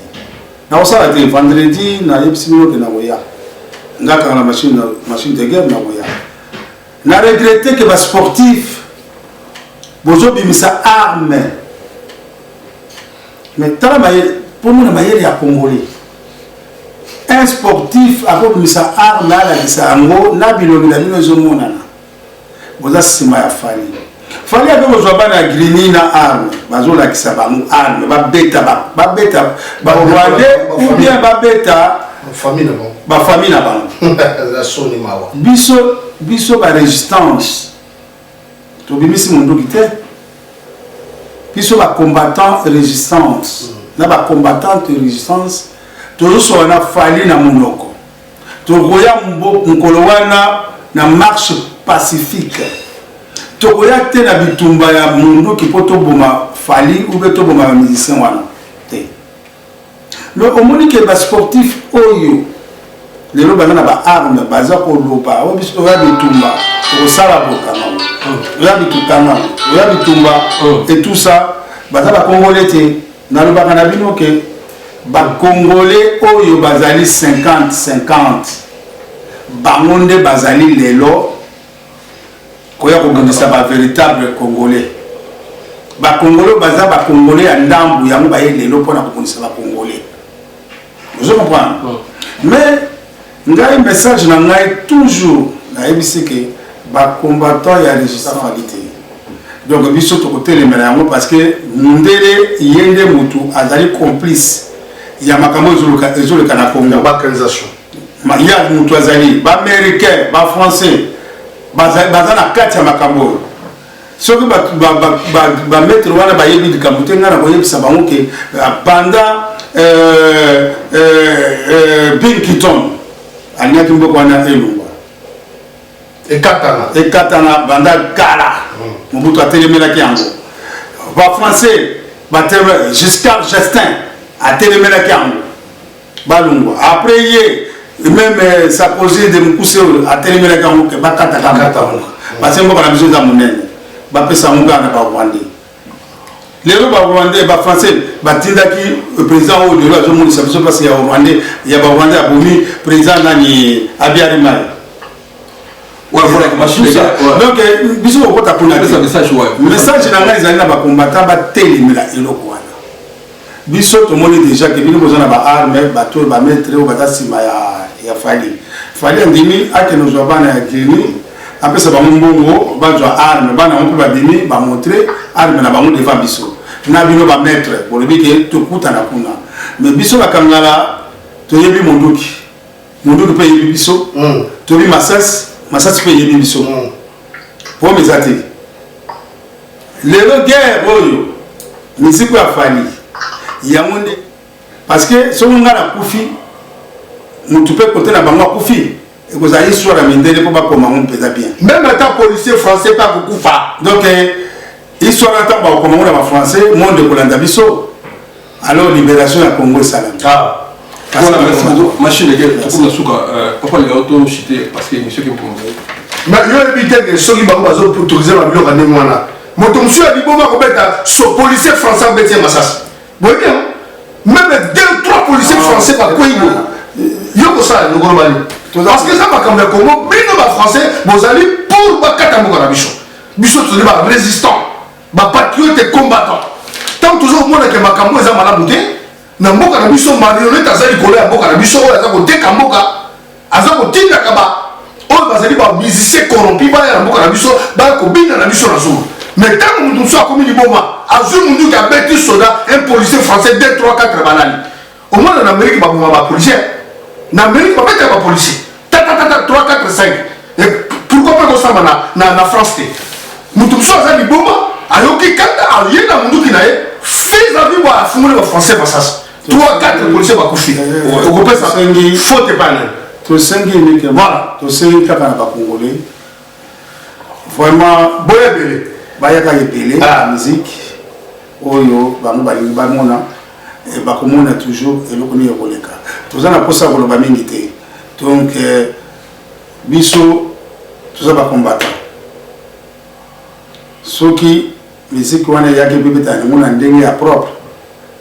Nabozala vendredi, na yepsimo de Nagoya. Ngaka la machine de guerre Nagoya. Na regretté que les sportifs, bozo bimisa arme. Mais tala pour nous il y a Congolais. Un sportif a comme ça arme là la ango na bilongi na bino zomonana boza sima ya fali avec besoin bana grini na arme bazo la kisa bango arme ba beta ba rwandais ou bien ba beta famille na bango la soni mawa biso ba résistance to bimisi mundu kite biso ba combattant résistance na ba combattant résistance tous on a fallu na monoko tokoya mukolo wana na marche pacifique tokoya te na bitumba ya mundu ki poto boma fali ou beto boma musicien wana te le omoni ke ba sportif oyo lelo bana na ba arme baza ko lopa o biso ya bitumba ko sala bokana ya bitukana ya bitumba et tout ça baza ba congolais te na lo bakana bino ke ba Congolais oyo bazali 50-50 bangonde bazali lelo koya kobundisa ba véritable Congolais ba Congolais baza ba Congolais ya ndambu yango ba lelo pona kobundisa ba Congolais vous comprenez mais ngai message na ngai toujours na ebisi ke ba combattant ya résistance qualité donc biso to côté les yango parce que ndele yende mutu azali complice ya makambo ezoleka na Congo balkanisation ya mutu azali ba américain ba français baza na kati ya makambo soki ba mettre wana ba yebi likambo te ngana koyebisa bango ke pendant Pinkerton aliaki mboko wana elungwa ekatana banda kala mobutu atelemelaki yango ba français bateme Giscard d'Estaing a téléménaki yango balungwa après ye même Sarkozy de Mukuse a téléménaki yango ke bakata parce que mboka na biso za monene bapesa munga na ba Rwandais lelo ba Rwandais ba français batindaki président oyo lelo azomonisa biso parce ya Rwandais ya ba Rwandais abomi président nani Abiyarimana ouais voilà machine donc biso okota kuna message na ngai ezali na ba combattant ba téléméla eloko wana biso tomoni déjà que bino bozana ba arme bato ba mettre au batasima ya fali ndimi ake no zwa bana ya gini apesa ba mbongo bazwa arme bana mpo ba bimi ba montrer arme na bango devant biso na bino ba mettre pour le que to kuta na kuna mais biso ba kangala to yebi monduki pe yebi biso to bi masas pe yebi biso pour mes athées le guerre oyo musique ya fali yango nde parce que soki nga na kufi mutu mpe kote na bango akufi ekozala histoire ya mindele mpo bakoma ngo mpenza bien même ata policier français mpe akokufa donc histoire ata bakoma ngo na bafrançais monde ekolanda biso alors libération ya congo esalami voilà merci beaucoup machine eke tukuna suka papa lega oto chite parce que monsieur kimpunza mais yo yebi te ke soki bango bazoautorize babiloko ya ndenge wana moto mosusu ya liboma kobeta so policier français abeti ye masasi boyebi même 2-3 policiers français bakwei yo kosala lokolo bani parce que eza makambo ya congo bino bafrançais bozali pour bakata mboka na biso tozali barésistant bapatriote combattant tant toujours omonake makambo eza malamu te na mboka na biso marionnette aza likolo ya mboka na biso oyo aza koteka mboka aza kotindaka oyo bazali bamusicien corrompi baya na mboka na biso baya kobina na biso na zulu mais ntango motu mosusu akomi liboma azwi munduki abeti soda un policier français 2, 3, 4 balali omona na amérique baboma bapolicier na amérique babetaka bapolicier tatatata 3, 4, 5 pourquoi mpe kosamba na france te motu mosusu aza liboma ayoki kanda aye na munduki na ye fils avi bwa afungoli bafrançais basasa 3, 4 policier bakufi okopesa faute panel tosengi eleke voilà tosengi kaka na bakongolais vraiment boya ebele bayaka ebele ya musique oyo bango balingi bamona bakomona toujours eloko nini ekoleka toza na mposa ya koloba mingi te donc biso toza bacombattant soki musique wana eyaki ebebeta yango na ndenge ya propre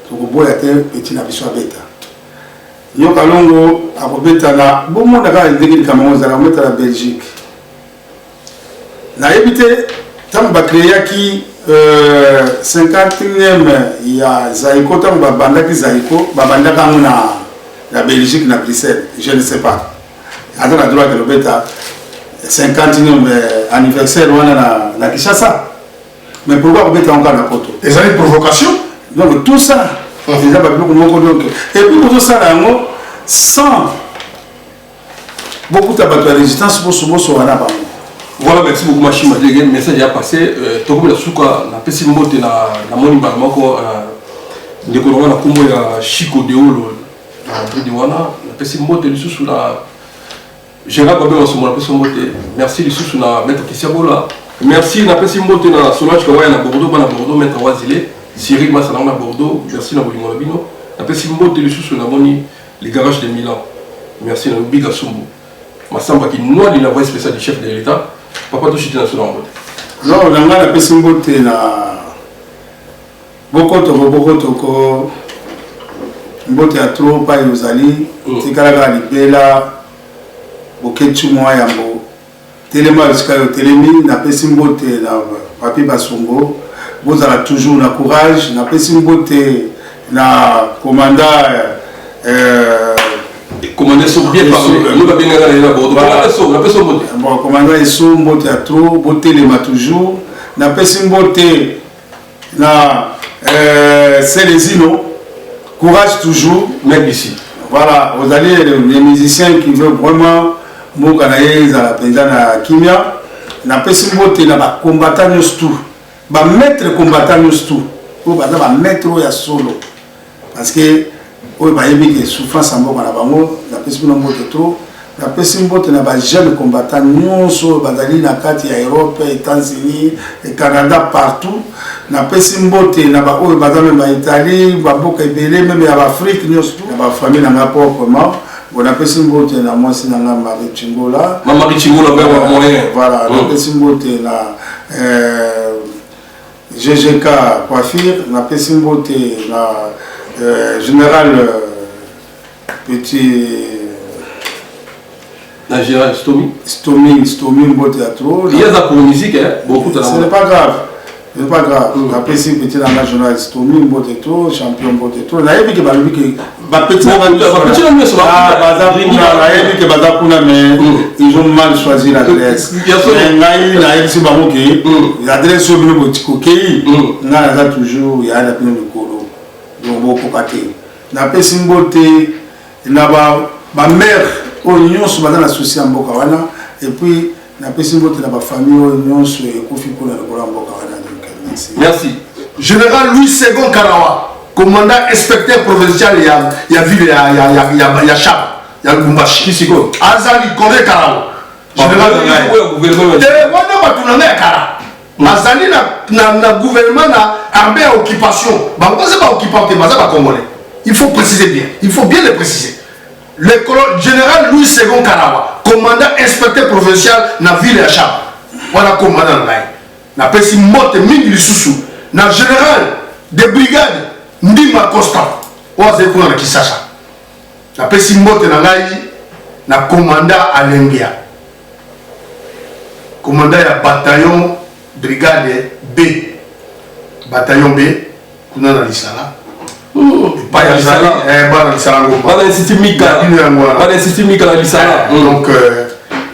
tokoboya te peti na biso abeta yoka longo akobeta na bomona kaka ndenge likambo ozala kobeta na belgique nayebi te ntango bakreaki 50e ya zaiko ntango babandaki zaiko babandaka yango na belgique na bruxelles je ne sais pas aza na droit kelobeta 50e anniversaire wana na Kinshasa mais pourquoi kobeta yango kaka na poto ezali provocation donc tout ça eza babiloko moko donc et puis bozosala yango sans beaucoup de bato ya résistance boso wana bango. Voilà, merci beaucoup Machima. Le message a passé. Togo la suka na pesi mbote na moni ba moko ndeko na kombo ya Chico Deolo na de wana na pesi mbote lisusu na Gérard Babé Osomo na pesi mbote. Merci lisusu na maître Kisiabola. Merci na pesi mbote na Solange Kawaya na Bordeaux maître Wazile. Cyril Massalang na Bordeaux. Merci na Bolingo Bino. Na pesi mbote lisusu na moni les garages de Milan. Merci na Biga Sumbu. Masamba qui noie de la voix spéciale du chef de l'État. Papa Toshiti na solo mbote. Non, nanga na pesi mbote na bokotoko mbote ya trop pa yozali tikalaka libela boketu mwa yambo telema yosika yo telemi na pesi mbote na papi basongo bozala toujours na courage na pesi mbote na commandant commandant so bien parlé nous va bien aller là Bordeaux la personne mbote bon commandant eso mbote ya trop botelema toujours na pesi mbote na Célésino courage toujours même ici voilà vous allez les musiciens qui veulent vraiment mboka na ye za penza na kimia na pesi mbote na ba combattant tout ba maître combattant tout pour ba maître ya solo parce que oyo bayebi ke souffrance mboka na bango na pesi mbote trop na pesi mbote na ba jeune combattant nyonso bazali na kati ya Europe, États-Unis et Canada partout na pesi mbote na ba oyo bazame ba Italie ba boka ebele même ya Afrique nyonso na ba famille na proprement bon na pesi mbote na mwasi na nga Marie Chingola vraiment moyen voilà na pesi mbote na GGK Coiffure na pesi mbote na général petit la général Stomy mbote à trop il y a pour musique beaucoup de ce n'est pas grave après si petit dans la général Stomy mbote trop champion mbote trop na yebi ke balobi ke ba petit mais ils ont mal choisi l'adresse ngai na yebi si bango ke l'adresse so bino botikoki nga na toujours ya na pino mikolo donc beaucoup paquet na pesi mbote na ba mère nyonso baza na souci ya mboka wana et puis na pesi mbote na ba famille nyonso ekufi mpona lokola mboka wana. Merci. général Louis II Karawa, commandant inspecteur provincial, il y a ville, il y a Chab, il y a Lubumbashi. Qui c'est quoi? Azali Kone Karawa. Général Azali na gouvernement na armée à occupation. C'est pas occupant, c'est pas congolais. Il faut préciser bien. Il faut bien le préciser. Le général Louis II Karawa, commandant inspecteur provincial na ville de Chab. Voilà commandant là. Na pesi mote mingi lisusu. Na général de brigade Ndima Costa. Oaze kuna na Kisasa. Na pesi mote na ngai na commandant Alengia. Commandant ya bataillon brigade B. Bataillon B kuna na Lisala. Pas ya Lisala, bana Lisala ngomba. Bana institut Mika. Bana institut Mika na Lisala. Donc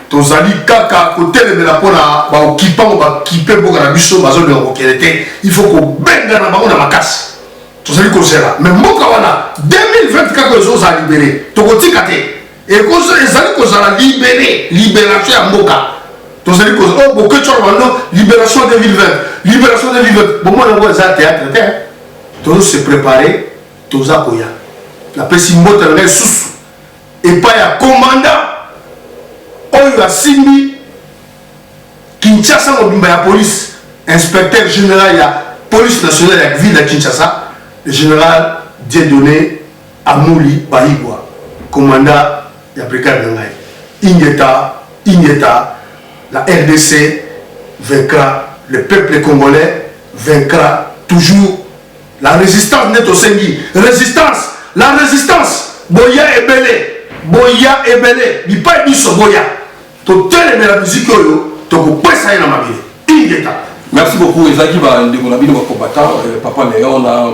tozali kaka kotelemela mpona baokipango bakipe mboka na biso bazoleka kokelete il faut kobenga na bango na makasi tozali kozela mais mboka wana 2020 kaka ezozala libere tokotika te ezali kozala libération ya mboka tozali kozala bokecwaka bando libération 2020 bomona yango eza théâtre te tozo se préparer toza koya napesi mbota na ngai susu epai ya commandant oyo asimbi Kinshasa mobimba ya police inspecteur général ya police nationale ya ville de Kinshasa le général Dieudonné Amouli Baigwa commandant ya brigade ngai Ingeta la RDC vaincra le peuple congolais vaincra toujours la résistance neto sengi la résistance boya ebele bipa biso boya totele la musique oyo tokopesa ye na mabele Ingeta. Merci beaucoup Ezaki ba ndeko na bino ba combattant papa Léon na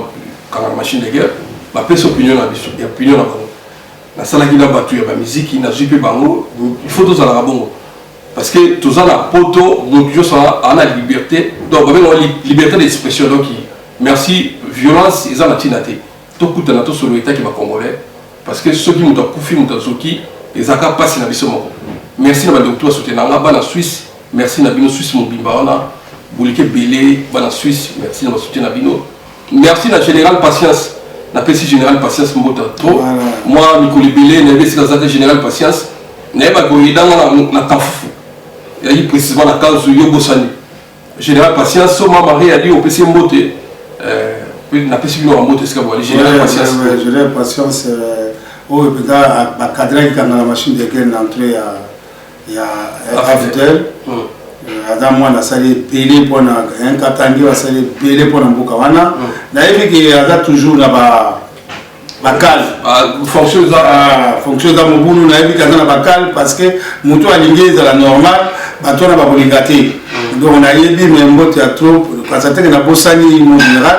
kanga machine de guerre ba pesa opinion na biso ya opinion na bango na sala ki na batu ya ba musique na jipe bango il faut tous ala bongo parce que tous ala poto donc je sens ana liberté donc ba bengo liberté d'expression donc merci violence ezana tinate to kuta na to solo état qui va congolais parce que ceux qui m'ont koufi m'ont zoki les aka passe na biso moko merci na ba docteur soutenir nga ba na Suisse merci na bino Suisse mobimba wana bolike belé ba na Suisse merci na ba soutenir na bino merci na général patience na PC général patience mbota trop moi mikoli belé na besi na général patience na ba ko yidanga na kafufu ya yi précisément na kazu yo bosani général patience so ma mari a dit au PC mbote na PC bino mbote ska bo général patience général patience oh peut-être à cadrer quand la machine de guerre d'entrée il y a Aftel adam mwana sali belé pour na un katangi wa sali belé pour na mboka wana na yebi ki aza toujours na ba cal fonction za mobulu na yebi kaza na ba cal parce que muto alingi za la normal bato na ba bolingate donc na yebi membo ya trop parce que na bosani mon général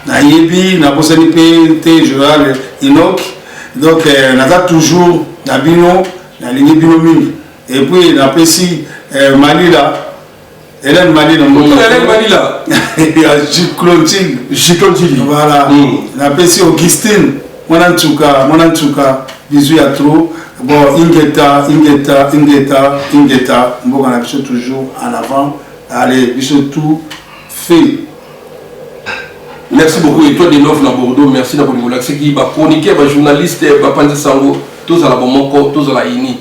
na yebi na bosani PT général Inok donc naza toujours na bino na lingi bino mingi et puis na pesi Malila Hélène Malila il y a Jiclotine voilà na pesi Augustine Monantuka bisous à trop bon Ingeta mboka na biso toujours en avant allez biso tout fait. Merci beaucoup et toi de neuf na Bordeaux merci na Bolingola c'est qui ba chroniqueur ba journaliste ba Panzi Sango tous à la bomoko tous à la ini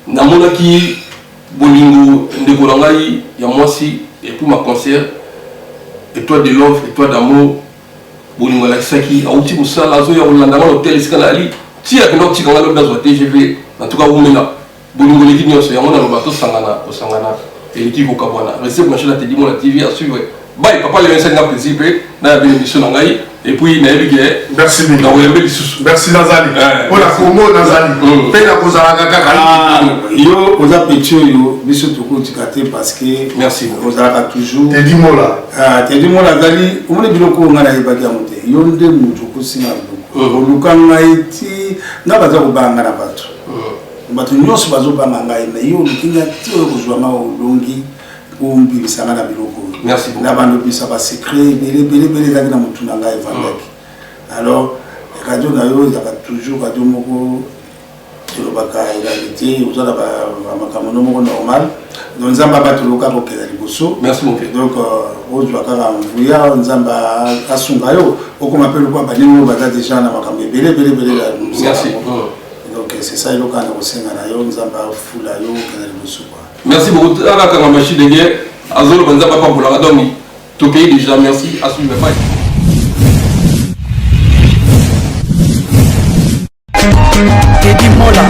na mona ki Bolingo ndeko na ngai ya mwasi et puis ma concert et toi de love et toi d'amour Bolingo la saki auti musala zo ya Rolanda na hôtel Scanali ti ya kino ti kanga lo dans TGV en tout cas umena Bolingo l'équipe nyonso ya mona lo bato sangana et l'équipe ko kabwana restez branché la télé la TV à suivre. Bye, papa, il y a un plaisir, et puis il y a merci bien. Merci Nazali. On a Congo Nazali. Yo, on a péché yo, biso toko tikate parce que merci. On a toujours. T'es dit moi là. T'es dit moi Nazali. On est bien au ngana ibaki amonte. Yo nde mutoko singa ndoko. Olukanga iti na baza kubanga na bato. Bato nyonso bazo banga ngai na yo lukinga tio kozwa ma olongi. Merci beaucoup. Là, on a secret, alors, radio Nayo, il y a toujours radio Moko, réalité, normal. donc nzamba batuluka kokela liboso. Merci mon père. Donc ozwa kaka mvuya nzamba asunga yo okoma pe lokwa baningo baza déjà na makambo ebele la. Merci. Donc c'est ça le cas de Senga na yo nzamba fula yo kokela liboso quoi. Merci beaucoup. Ala kanga machine de guerre azolo nzamba pa bola donc to pays déjà merci à suivre pas. Teddy Mola.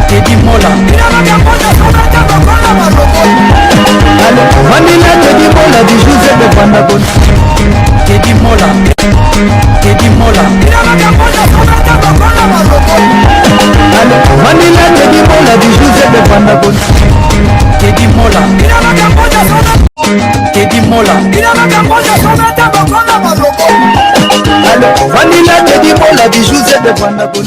Teddy Mola. Vanilla Teddy Mola du José de Pandagon. Teddy Mola. Teddy Mola. Vanilla Teddy Mola du José de Pandagon. Teddy Mola. Teddy Mola. Vanilla Teddy Mola du José de Pandagon.